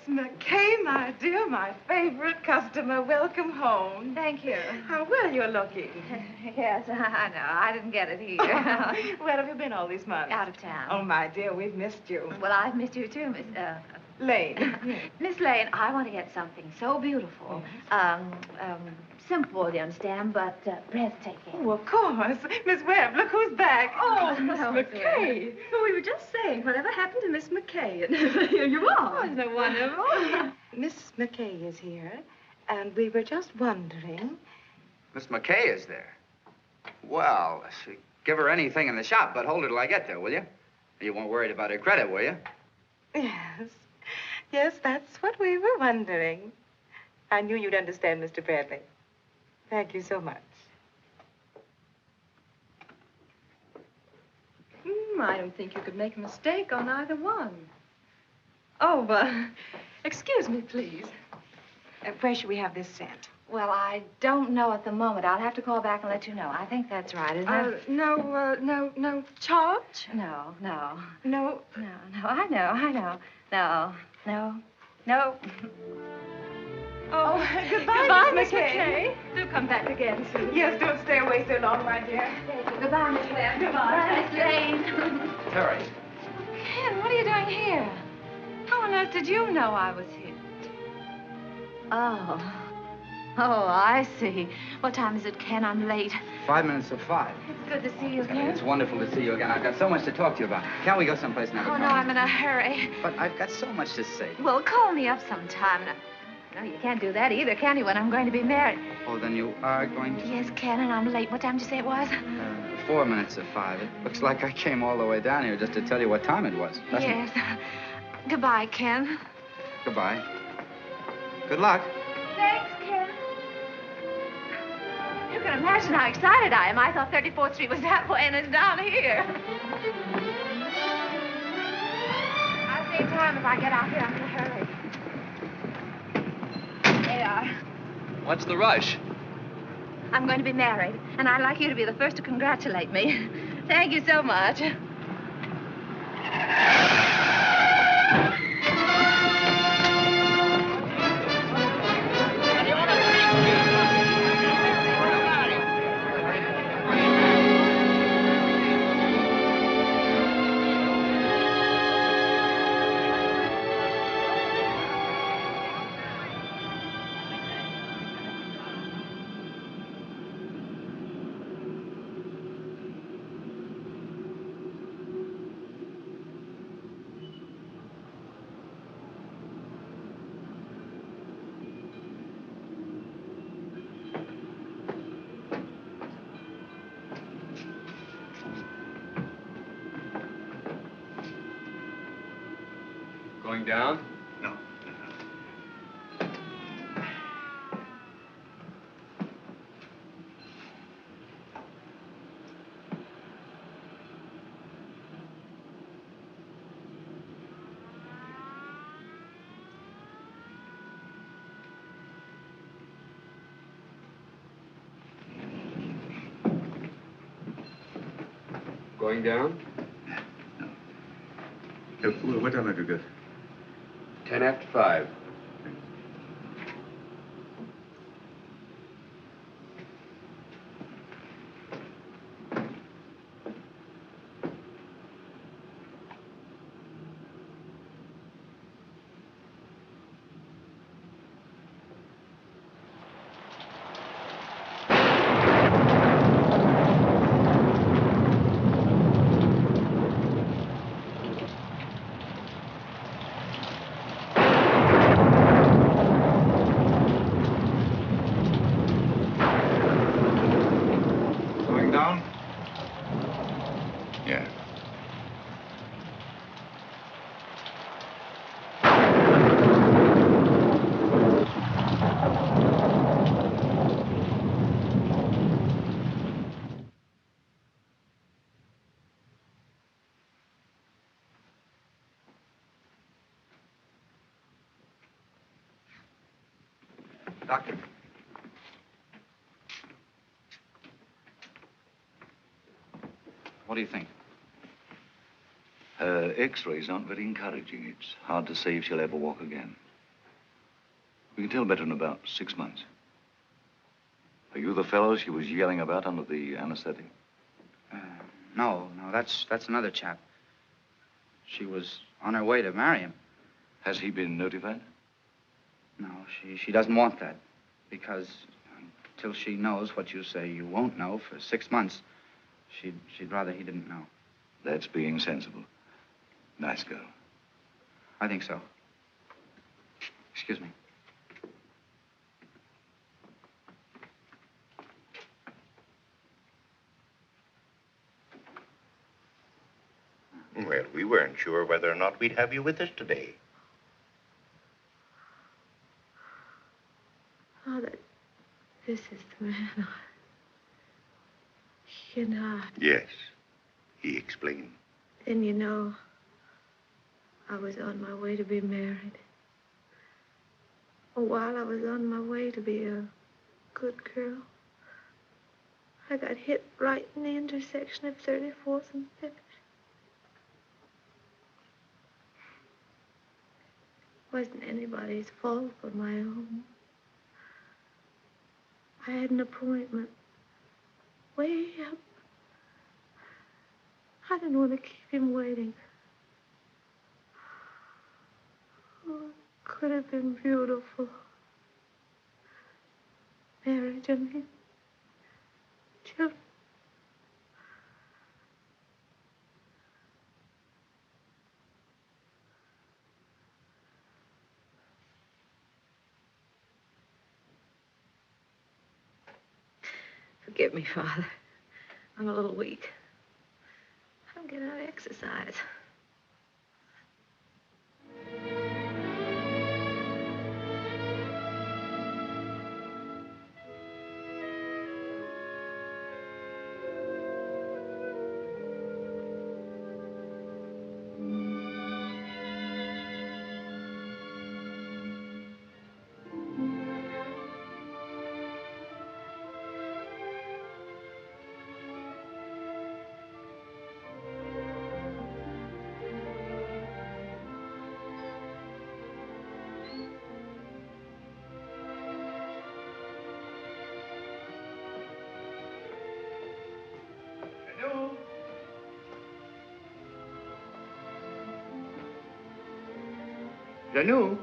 Speaker 12: McKay, my dear, my favorite customer. Welcome home.
Speaker 8: Thank you.
Speaker 12: How well you're looking.
Speaker 8: Yes, I know. I didn't get it here.
Speaker 12: Where have you been all these months?
Speaker 8: Out of town.
Speaker 12: Oh, my dear, we've missed you.
Speaker 8: Well, I've missed you too, Miss.
Speaker 12: Lane.
Speaker 8: Miss Lane, I want to get something so beautiful. Simple, you understand, but breathtaking.
Speaker 12: Oh, of course. Miss Webb, look who's back. Oh, Miss
Speaker 8: Miss
Speaker 12: McKay. Well, we were just saying, whatever happened to Miss McKay? And here you are.
Speaker 8: Isn't it wonderful?
Speaker 12: Miss McKay is here, and we were just wondering.
Speaker 13: Miss McKay is there. Well, give her anything in the shop, but hold her till I get there, will you? You weren't worried about her credit, were you?
Speaker 12: Yes. Yes, that's what we were wondering. I knew you'd understand, Mr. Bradley. Thank you so much. I don't think you could make a mistake on either one. Oh, excuse me, please. Where should we have this sent?
Speaker 8: Well, I don't know at the moment. I'll have to call back and let you know. I think that's right, isn't it?
Speaker 12: No charge?
Speaker 8: No.
Speaker 12: No?
Speaker 8: No, I know. No.
Speaker 12: Oh, goodbye, Miss McKay.
Speaker 8: Do come back again soon.
Speaker 12: Yes, don't stay away so long, my dear.
Speaker 8: Thank you. Goodbye, Miss Webb.
Speaker 12: Goodbye.
Speaker 8: Miss Lane.
Speaker 14: Terry.
Speaker 8: Ken, what are you doing here? How on earth did you know I was here? Oh, I see. What time is it, Ken? I'm late.
Speaker 13: 5 minutes to 5.
Speaker 8: It's good to see you again.
Speaker 13: It's wonderful to see you again. I've got so much to talk to you about. Can't we go someplace and have a
Speaker 8: Oh,
Speaker 13: talk?
Speaker 8: no, I'm in a hurry.
Speaker 13: But I've got so much to say.
Speaker 8: Well, call me up sometime. No, you can't do that either, can you, when I'm going to be married?
Speaker 13: Oh, then you are going to...
Speaker 8: Yes, Ken, and I'm late. What time did you say it was?
Speaker 13: 4 minutes to 5. It looks like I came all the way down here just to tell you what time it was. doesn't it?
Speaker 8: Yes. Goodbye, Ken.
Speaker 13: Goodbye. Good luck.
Speaker 8: Thanks, Ken. You can imagine how excited I am. I thought 34th Street was that way, and it's down here. I'll save time if I get out here. I'm in a hurry. There you are.
Speaker 14: What's the rush?
Speaker 8: I'm going to be married, and I'd like you to be the first to congratulate me. Thank you so much.
Speaker 14: Going down?
Speaker 7: No.
Speaker 14: Going down?
Speaker 7: No. What time have you got?
Speaker 14: 10 after 5.
Speaker 7: Yeah.
Speaker 13: Doctor. What do you think?
Speaker 7: Her x-rays aren't very encouraging. It's hard to say if she'll ever walk again. We can tell better in about 6 months. Are you the fellow she was yelling about under the anesthetic?
Speaker 13: No, that's another chap. She was on her way to marry him.
Speaker 7: Has he been notified?
Speaker 13: No, she doesn't want that. Because until she knows what you say you won't know for 6 months, she'd rather he didn't know.
Speaker 7: That's being sensible. Nice girl.
Speaker 13: I think so. Excuse me.
Speaker 17: Well, we weren't sure whether or not we'd have you with us today.
Speaker 18: Oh, this is the man. You know.
Speaker 17: Yes, he explained.
Speaker 18: Then you know, I was on my way to be married. While I was on my way to be a good girl, I got hit right in the intersection of 34th and 5th. Wasn't anybody's fault but my own. I had an appointment way up. I didn't want to keep him waiting. Oh, it could have been beautiful. Marriage, I mean. Children. Forgive me, Father. I'm a little weak. I don't get enough exercise.
Speaker 10: Janou?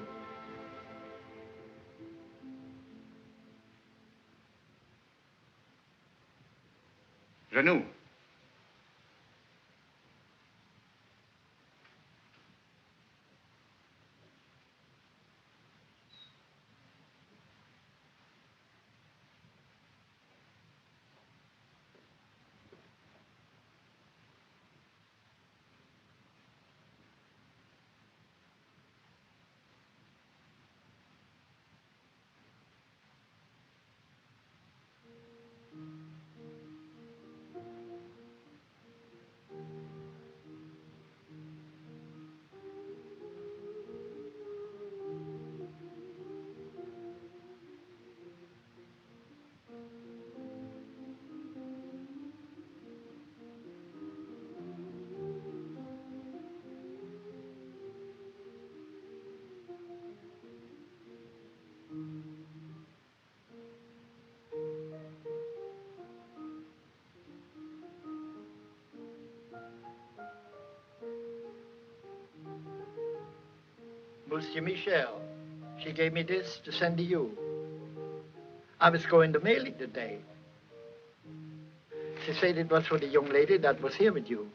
Speaker 10: Janou?
Speaker 3: Monsieur Michel, she gave me this to send to you. I was going to mail it today. She said it was for the young lady that was here with you.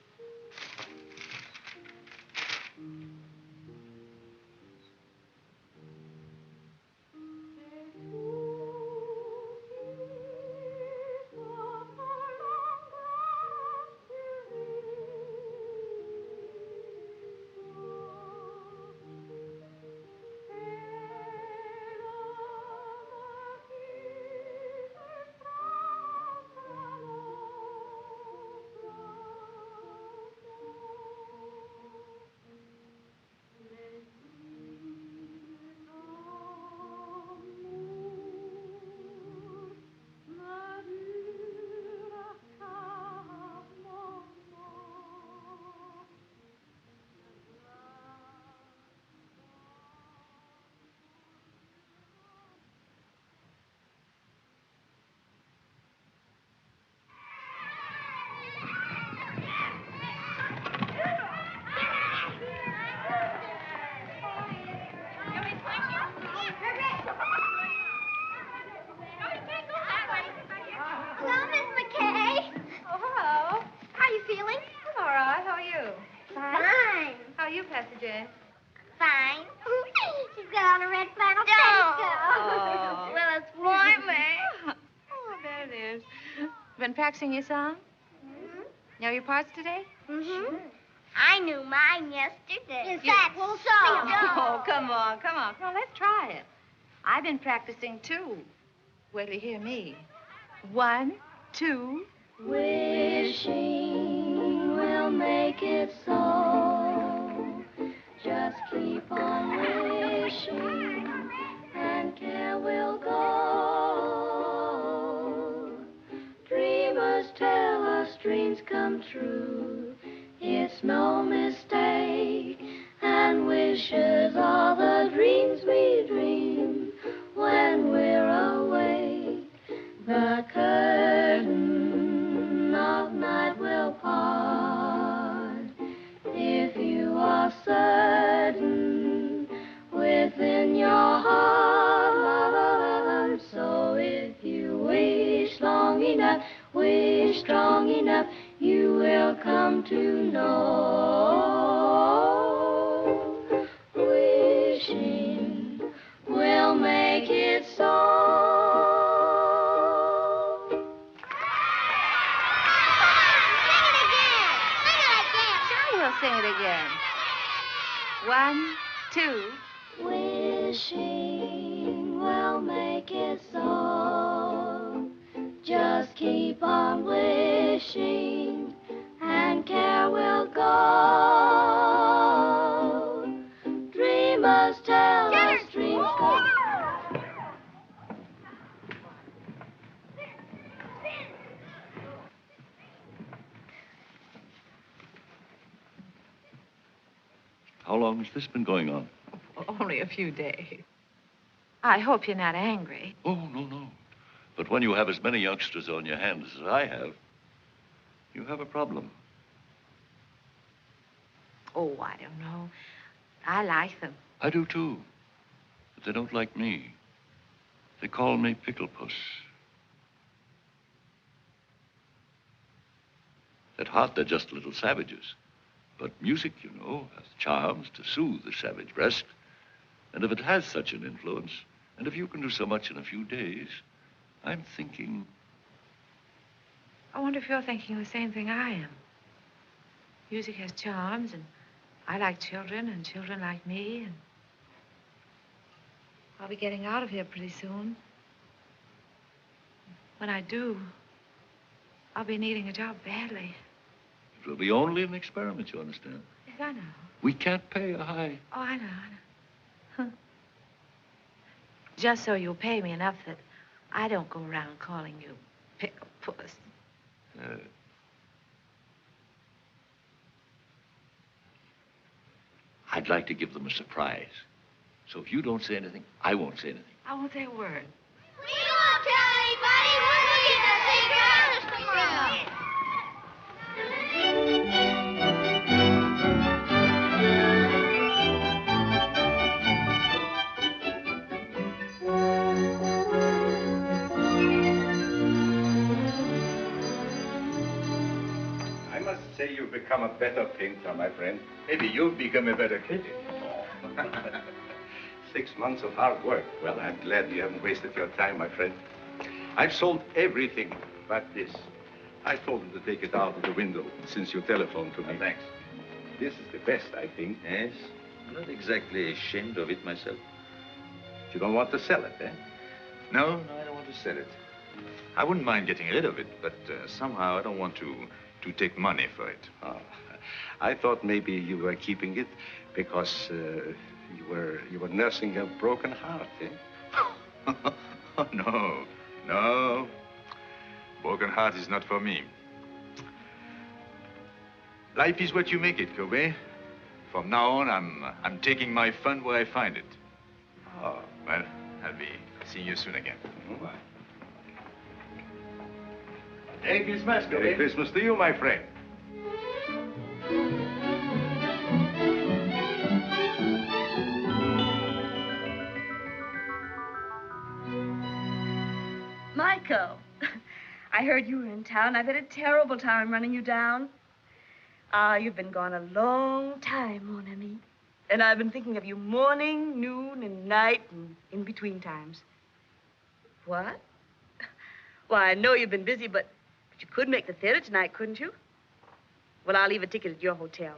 Speaker 8: been practicing your song? Know your parts today?
Speaker 6: Mm-hmm. I knew mine yesterday. Is
Speaker 8: You-
Speaker 6: that so?
Speaker 8: Oh, come on, come on. Come on, let's try it. I've been practicing, too. Wait till you hear me. 1, 2.
Speaker 15: Wishing will make it so. Just keep on wishing, and care will go. Dreamers tell us dreams come true. It's no mistake, and wishes are the dreams we dream when we're awake. The curtain of night will part if you are certain within your heart. So if you wish long enough, wish strong enough, you will come to know. Wishing will make it so.
Speaker 8: Sing it again. 1, 2.
Speaker 15: Wishing will make it so. Just keep on wishing, and care will go. Dreamers tell us dreams go.
Speaker 19: How long has this been going on?
Speaker 8: Only a few days. I hope you're not angry.
Speaker 19: Oh, no. But when you have as many youngsters on your hands as I have, you have a problem.
Speaker 8: Oh, I don't know. I like them.
Speaker 19: I do, too. But they don't like me. They call me Pickle Puss. At heart, they're just little savages. But music, you know, has charms to soothe the savage breast. And if it has such an influence, and if you can do so much in a few days, I'm thinking...
Speaker 8: I wonder if you're thinking the same thing I am. Music has charms, and I like children, and children like me, and I'll be getting out of here pretty soon. When I do, I'll be needing a job badly.
Speaker 19: It will be only an experiment, you understand?
Speaker 8: Yes, I know.
Speaker 19: We can't pay a high...
Speaker 8: Oh, I know. Just so you'll pay me enough that I don't go around calling you Pickle Puss.
Speaker 19: I'd like to give them a surprise. So if you don't say anything, I won't say anything.
Speaker 8: I won't say a word.
Speaker 6: We won't tell anybody. We'll keep the secret.
Speaker 7: I must say you've become a better painter, my friend. Maybe you've become a better critic. 6 months of hard work. Well, I'm glad you haven't wasted your time, my friend. I've sold everything but this. I told them to take it out of the window since you telephoned to me. Thanks. This is the best, I think.
Speaker 20: Yes. I'm not exactly ashamed of it myself.
Speaker 7: You don't want to sell it, eh?
Speaker 20: No, I don't want to sell it. I wouldn't mind getting rid of it, but somehow I don't want to take money for it.
Speaker 7: Oh, I thought maybe you were keeping it because you were nursing a broken heart, eh?
Speaker 20: Oh, no. Broken heart is not for me. Life is what you make it, Kobe. From now on, I'm taking my fun where I find it. Oh, well, I'll be seeing you soon again.
Speaker 7: Bye. Merry Christmas, Kobe. Merry Christmas to you, my friend.
Speaker 21: Michael, I heard you were in town. I've had a terrible time running you down. You've been gone a long time, mon ami. And I've been thinking of you morning, noon, and night, and in between times. What? Well, I know you've been busy, but You could make the theater tonight, couldn't you? Well, I'll leave a ticket at your hotel.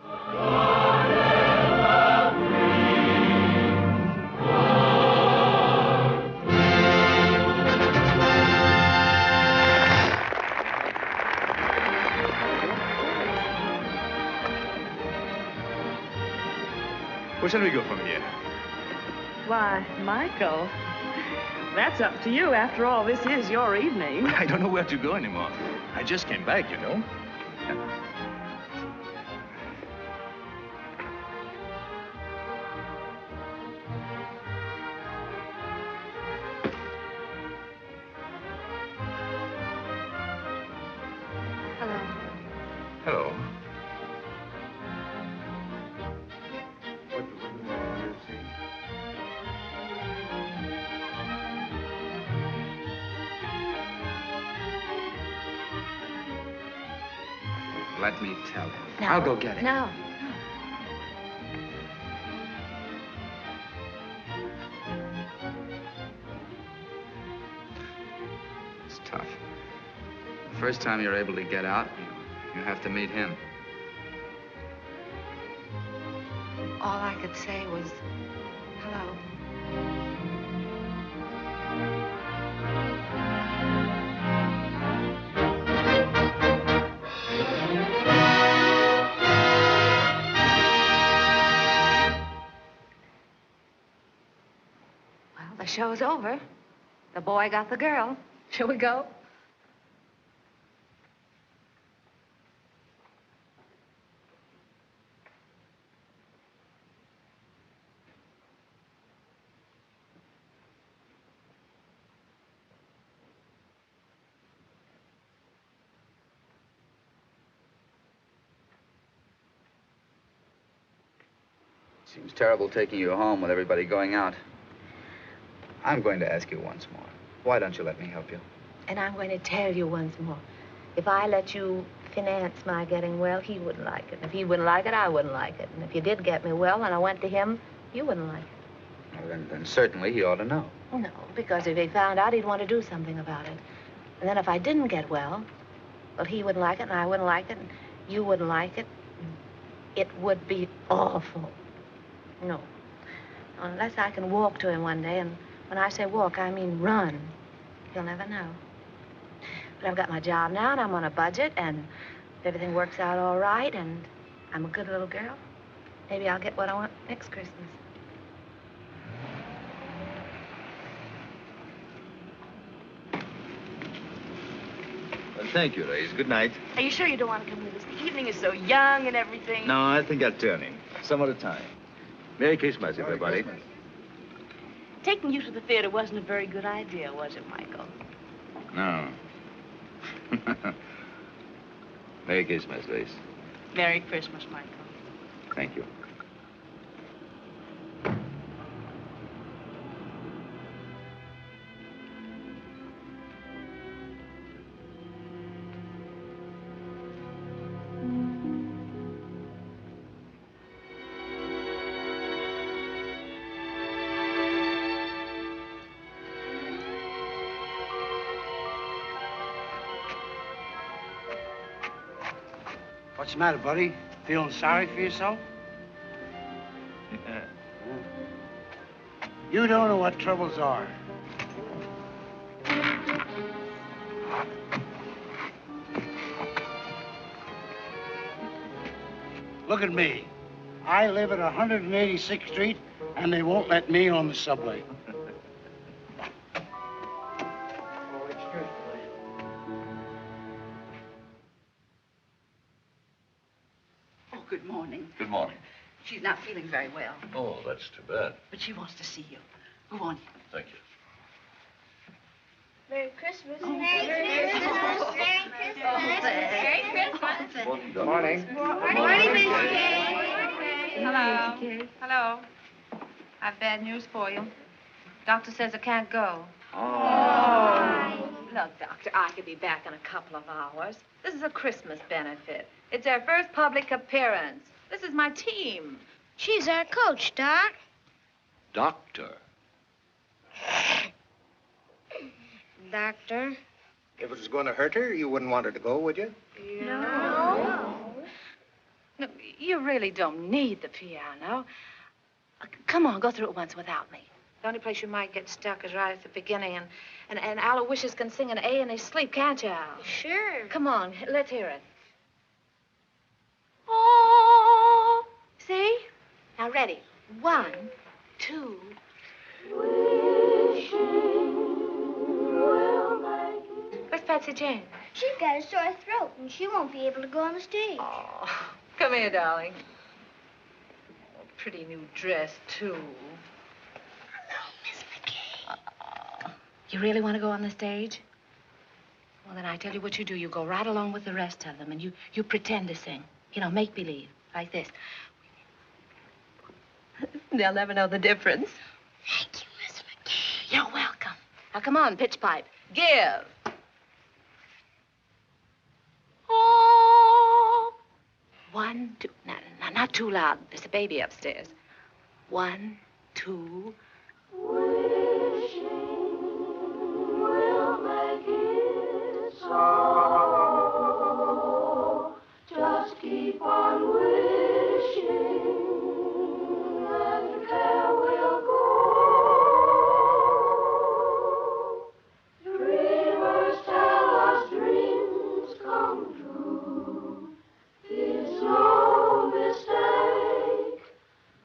Speaker 20: Where shall we go from here?
Speaker 21: Why, Michael, that's up to you. After all, this is your evening.
Speaker 20: I don't know where to go anymore. I just came back, you know.
Speaker 8: Hello.
Speaker 20: Hello.
Speaker 13: Let me tell him.
Speaker 8: No.
Speaker 13: I'll go get him.
Speaker 8: No.
Speaker 13: It's tough. The first time you're able to get out, you have to meet him.
Speaker 8: All I could say was, hello. Well, the show's over. The boy got the girl. Shall we go?
Speaker 13: Seems terrible taking you home with everybody going out. I'm going to ask you once more. Why don't you let me help you?
Speaker 8: And I'm going to tell you once more. If I let you finance my getting well, he wouldn't like it. If he wouldn't like it, I wouldn't like it. And if you did get me well and I went to him, you wouldn't like it.
Speaker 13: Well, then certainly he ought to know.
Speaker 8: No, because if he found out, he'd want to do something about it. And then if I didn't get well, he wouldn't like it and I wouldn't like it and you wouldn't like it. It would be awful. No. Unless I can walk to him one day, and when I say walk, I mean run. He'll never know. But I've got my job now, and I'm on a budget, and if everything works out all right, and I'm a good little girl, maybe I'll get what I want next Christmas.
Speaker 7: Well, thank you, Reyes. Good night.
Speaker 21: Are you sure you don't want to come with us? The evening is so young and everything.
Speaker 7: No, I think I'll turn in. Some other time. Merry Christmas, everybody.
Speaker 21: Taking you to the theater wasn't a very good idea, was it, Michael?
Speaker 7: No. Merry Christmas, Reyes.
Speaker 21: Merry Christmas, Michael.
Speaker 7: Thank you.
Speaker 10: What's the matter, buddy? Feeling sorry for yourself? You don't know what troubles are. Look at me. I live at 186th Street, and they won't let me on the subway.
Speaker 4: Oh, good morning.
Speaker 19: Good morning.
Speaker 4: She's not feeling very well,
Speaker 19: Oh, that's too bad.
Speaker 4: but she wants to see you. Go on.
Speaker 19: Thank you.
Speaker 6: Merry Christmas.
Speaker 4: Merry
Speaker 6: Christmas. Merry Christmas.
Speaker 13: Good morning.
Speaker 6: Morning, Miss Kay.
Speaker 8: Hello. Hello. I've bad news for you. Doctor says I can't go.
Speaker 13: Oh.
Speaker 8: Look, Doctor, I could be back in a couple of hours. This is a Christmas benefit. It's their first public appearance. This is my team.
Speaker 6: She's our coach, Doc.
Speaker 19: Doctor.
Speaker 6: Doctor,
Speaker 17: If it was going to hurt her, you wouldn't want her to go, would you?
Speaker 8: No. No, you really don't need the piano. Come on, go through it once without me. The only place you might get stuck is right at the beginning, and Aloysius can sing an A in his sleep, can't you, Al?
Speaker 6: Sure.
Speaker 8: Come on, let's hear it. Oh, see? Now, ready. 1, 2. Where's Patsy Jane?
Speaker 6: She's got a sore throat, and she won't be able to go on the stage.
Speaker 8: Oh, come here, darling. Oh, pretty new dress, too.
Speaker 6: Hello, Miss McKay.
Speaker 8: You really want to go on the stage? Well, then I tell you what you do. You go right along with the rest of them, and you pretend to sing. You know, make believe, like this. They'll never know the difference.
Speaker 6: Thank you, Miss McKay.
Speaker 8: You're welcome. Now, come on, pitch pipe. Give. Oh. 1, 2. No, not too loud. There's a baby upstairs. 1, 2.
Speaker 15: Wishing will make it so. Just keep on wishing, and care will go. Dreamers tell us dreams come true. It's no mistake.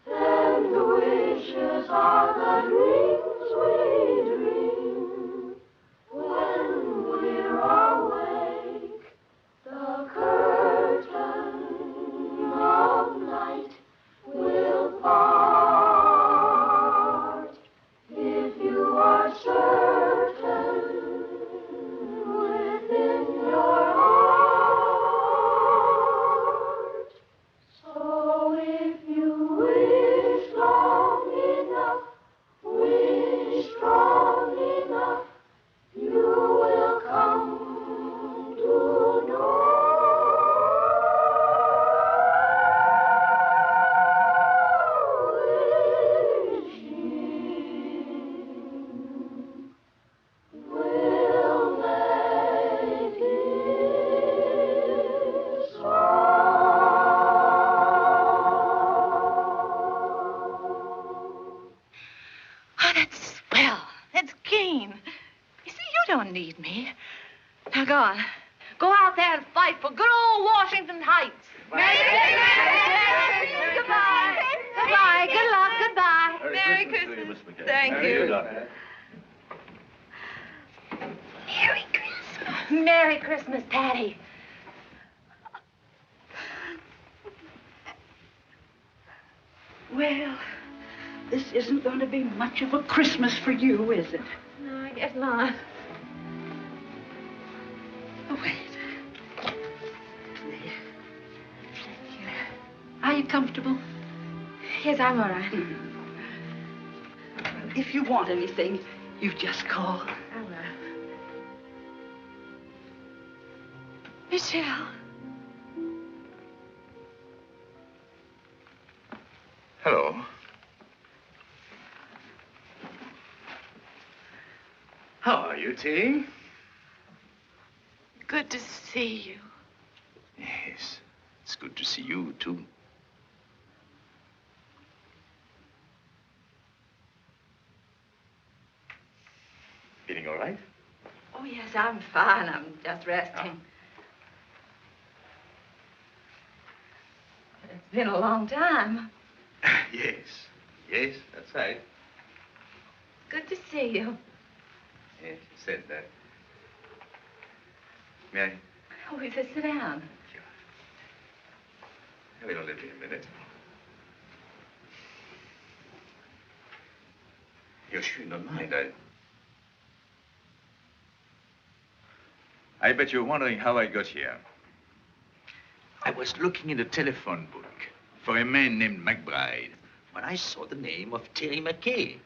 Speaker 15: And the wishes are the dreams we dream when we're awake. The curtain of night will part if you are certain within your heart. So if you wish long enough, wish strong enough, you will come to know. Will make it so.
Speaker 8: Oh, that's swell. That's keen. You see, you don't need me. Now, go on. Go out there and fight for good old Washington Heights. Goodbye. Goodbye. Good luck. Goodbye.
Speaker 19: Merry Christmas to you, Miss McKay.
Speaker 8: Thank
Speaker 19: Merry
Speaker 8: you.
Speaker 19: Christmas.
Speaker 8: Merry Christmas. Merry Christmas, Patty.
Speaker 4: Well, this isn't going to be much of a Christmas for you, is it?
Speaker 8: No, I guess not.
Speaker 4: Oh, wait. Are you comfortable?
Speaker 8: Yes, I'm all right.
Speaker 4: If you want anything, you just call.
Speaker 8: I will. Michel.
Speaker 7: Hello. How are you, Terry?
Speaker 8: Good to see you.
Speaker 7: Yes, it's good to see you, too. Feeling all right?
Speaker 8: Oh, yes, I'm fine. I'm just resting. It's been a long time.
Speaker 7: Yes, yes, that's right.
Speaker 8: Good to see you.
Speaker 7: Yes, you said that. May I?
Speaker 8: Oh, we just sit down.
Speaker 7: I will only be a minute. You're sure you don't mind,
Speaker 20: I bet you're wondering how I got here. I was looking in the telephone book for a man named McBride when I saw the name of Terry McKay.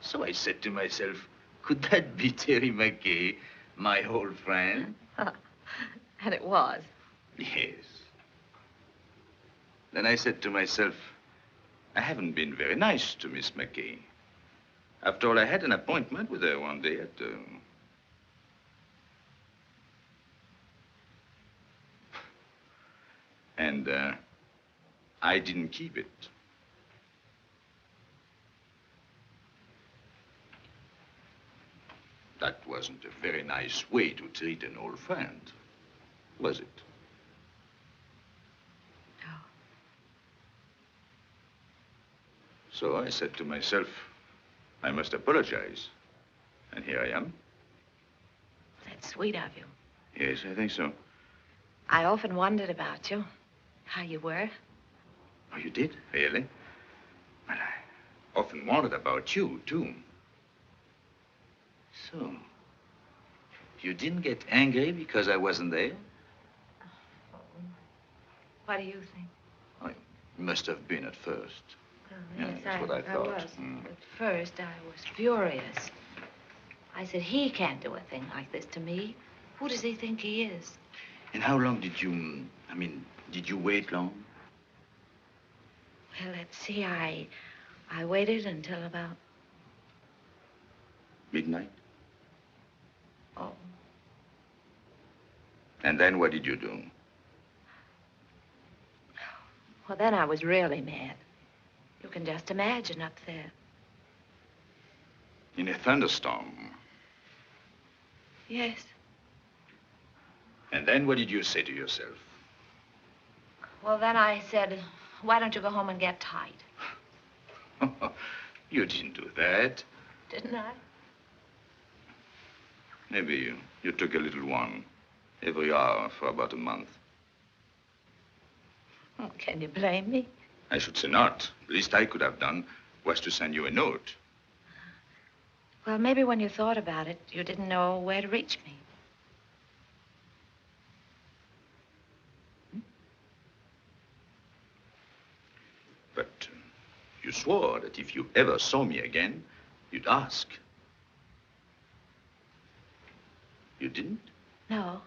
Speaker 20: So I said to myself, could that be Terry McKay, my old friend?
Speaker 8: And it was.
Speaker 7: Yes. Then I said to myself, I haven't been very nice to Miss McKay. After all, I had an appointment with her one day at
Speaker 20: And I didn't keep it. That wasn't a very nice way to treat an old friend, was it?
Speaker 8: No.
Speaker 20: So I said to myself, I must apologize. And here I am.
Speaker 8: That's sweet of you.
Speaker 20: Yes, I think so.
Speaker 8: I often wondered about you, how you were.
Speaker 20: Oh, you did? Really? Well, I often wondered about you, too. So, you didn't get angry because I wasn't there?
Speaker 8: What do you think?
Speaker 20: I must have been at first.
Speaker 8: Oh,
Speaker 20: Yeah,
Speaker 8: yes,
Speaker 20: that's what I thought.
Speaker 8: was. At first, I was furious. I said, he can't do a thing like this to me. Who does he think he is?
Speaker 20: And how long did you, did you wait long?
Speaker 8: Well, let's see, I waited until about...
Speaker 20: Midnight?
Speaker 8: Oh.
Speaker 20: And then what did you do?
Speaker 8: Well, then I was really mad. You can just imagine up there.
Speaker 20: In a thunderstorm?
Speaker 8: Yes.
Speaker 20: And then what did you say to yourself?
Speaker 8: Well, then I said, why don't you go home and get tight?
Speaker 20: You didn't do that.
Speaker 8: Didn't I?
Speaker 20: Maybe you took a little one every hour for about a month.
Speaker 8: Can you blame me?
Speaker 20: I should say not. The least I could have done was to send you a note.
Speaker 8: Well, maybe when you thought about it, you didn't know where to reach me.
Speaker 20: But you swore that if you ever saw me again, you'd ask. You didn't?
Speaker 8: No.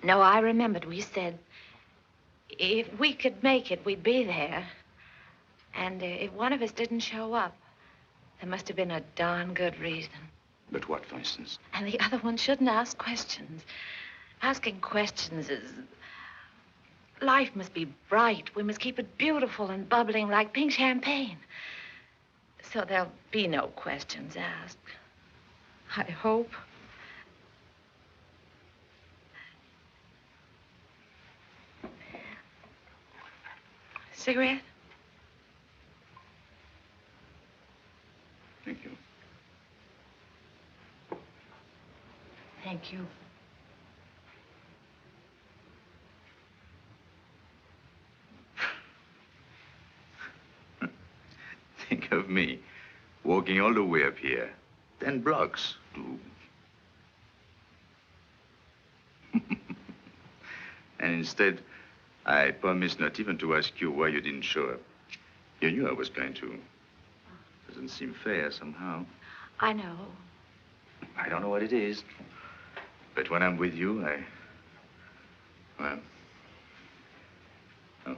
Speaker 8: No, I remembered we said if we could make it, we'd be there. And if one of us didn't show up, there must have been a darn good reason.
Speaker 20: But what, for instance?
Speaker 8: And the other one shouldn't ask questions. Asking questions is... Life must be bright. We must keep it beautiful and bubbling like pink champagne. So there'll be no questions asked. I hope. Cigarette?
Speaker 20: Thank you.
Speaker 8: Thank you.
Speaker 20: Think of me, walking all the way up here, 10 blocks to... And instead, I promised not even to ask you why you didn't show up. You knew I was going to. Doesn't seem fair somehow.
Speaker 8: I know.
Speaker 20: I don't know what it is. But when I'm with you, well... Oh.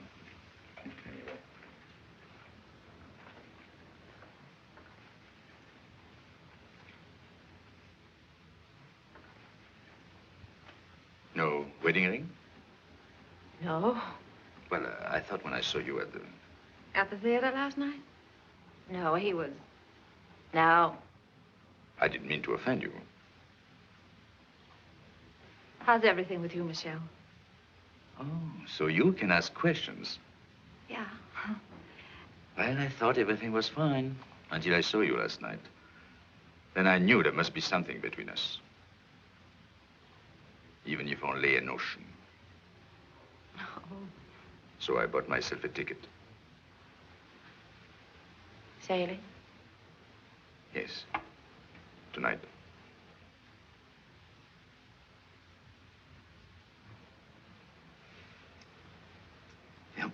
Speaker 20: No wedding ring?
Speaker 8: No.
Speaker 20: Well, I thought when I saw you at the...
Speaker 8: At the theater last night? No, he was... No.
Speaker 20: I didn't mean to offend you.
Speaker 8: How's everything with you, Michel?
Speaker 20: Oh, so you can ask questions.
Speaker 8: Yeah.
Speaker 20: Well, I thought everything was fine until I saw you last night. Then I knew there must be something between us. Even if only a notion.
Speaker 8: Oh.
Speaker 20: So I bought myself a ticket.
Speaker 8: Sailing?
Speaker 20: Yes. Tonight. Yep.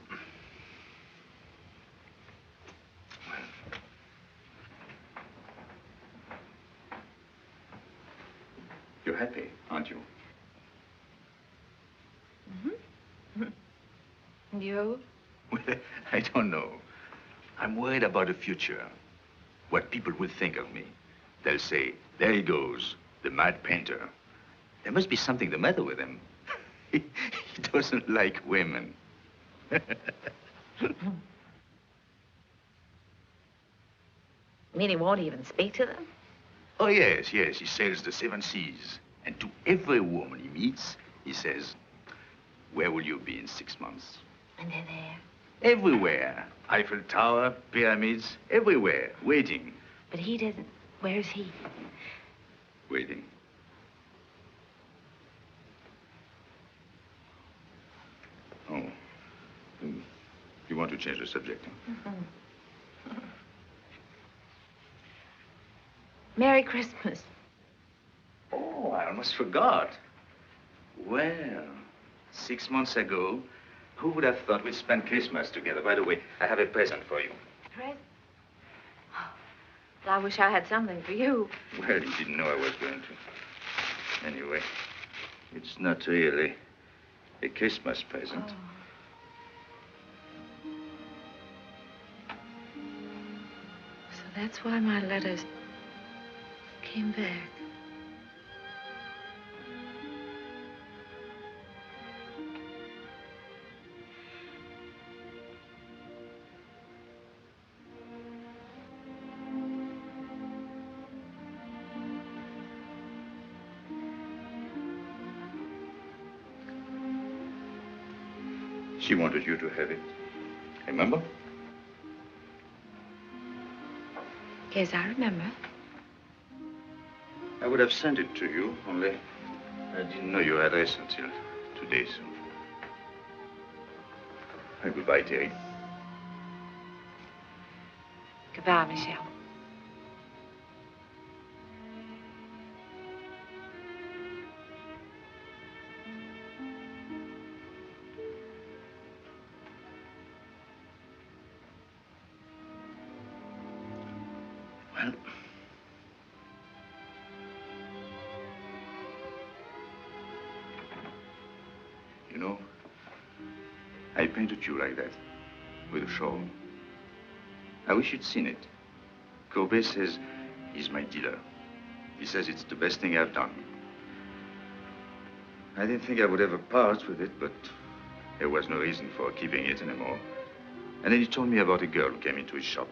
Speaker 20: Well. You're happy, aren't you?
Speaker 8: Mm-hmm. You?
Speaker 20: Well, I don't know. I'm worried about the future. What people will think of me. They'll say, there he goes, the mad painter. There must be something the matter with him.
Speaker 7: He doesn't like women.
Speaker 8: You mean he won't even speak to them?
Speaker 7: Oh, yes, yes. He sails the 7 seas. And to every woman he meets, he says, where will you be in 6 months?
Speaker 8: And they're there.
Speaker 7: Everywhere. Eiffel Tower, pyramids, everywhere, waiting.
Speaker 8: But he doesn't. Where's he?
Speaker 7: Waiting. Oh. You want to change the subject? Huh?
Speaker 8: Mm-hmm. Merry Christmas.
Speaker 7: Oh, I almost forgot. Well, 6 months ago, who would have thought we'd spend Christmas together? By the way, I have a present for you.
Speaker 8: Present? Well, I wish I had something for you.
Speaker 7: Well, you didn't know I was going to. Anyway, it's not really a Christmas present.
Speaker 8: Oh. So that's why my letters came back.
Speaker 7: She wanted you to have it. Remember?
Speaker 8: Yes, I remember.
Speaker 7: I would have sent it to you, only I didn't know your address until today, so. Goodbye, Terry.
Speaker 8: Goodbye, Michel.
Speaker 7: Well, you know, I painted you like that, with a shawl. I wish you'd seen it. Courbet says he's my dealer. He says it's the best thing I've done. I didn't think I would ever part with it, but there was no reason for keeping it anymore. And then he told me about a girl who came into his shop.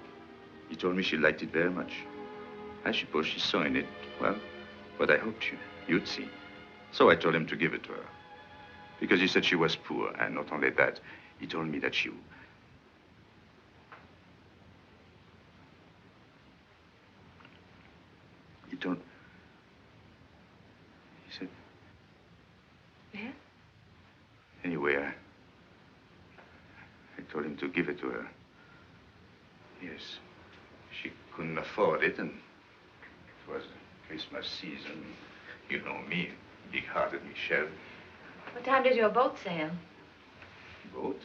Speaker 7: He told me she liked it very much. I suppose she saw in it, well, what I hoped you'd see. So I told him to give it to her. Because he said she was poor, and not only that, he told me that you... He told... He said...
Speaker 8: Yeah?
Speaker 7: Anyway, I told him to give it to her. Yes. She couldn't afford it, and it was Christmas season. You know me, big-hearted Michel.
Speaker 8: What time did your boat sail?
Speaker 7: Boat?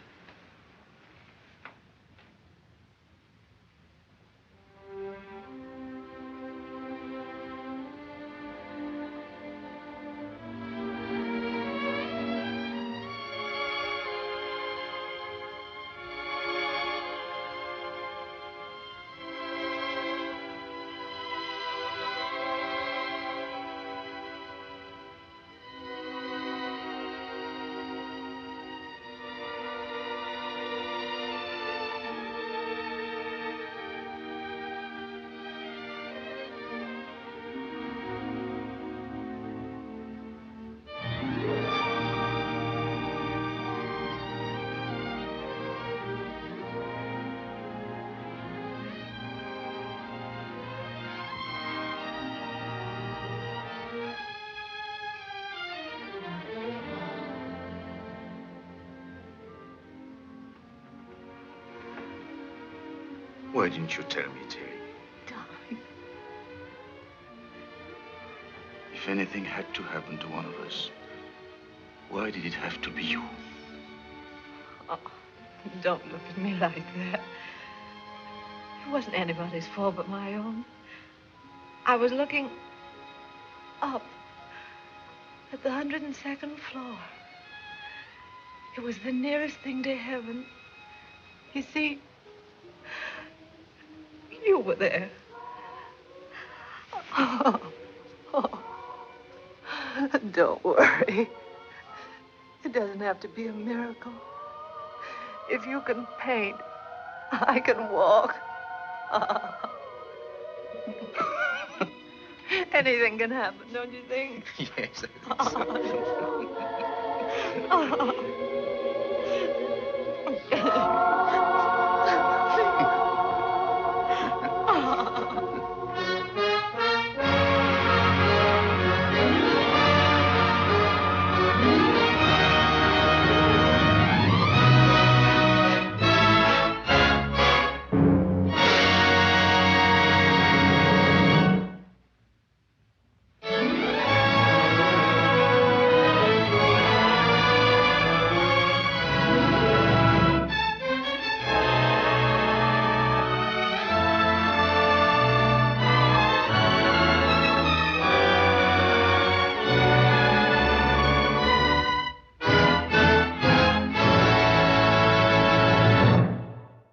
Speaker 7: Why didn't you tell me, Terry?
Speaker 8: Darling.
Speaker 7: If anything had to happen to one of us, why did it have to be you?
Speaker 21: Oh, don't look at me like that. It wasn't anybody's fault but my own. I was looking up at the 102nd floor. It was the nearest thing to heaven. You see, you were there. Oh. Don't worry.
Speaker 18: It doesn't have to be a miracle. If you can paint, I can walk. Anything can happen, don't you think?
Speaker 7: Yes, I think so.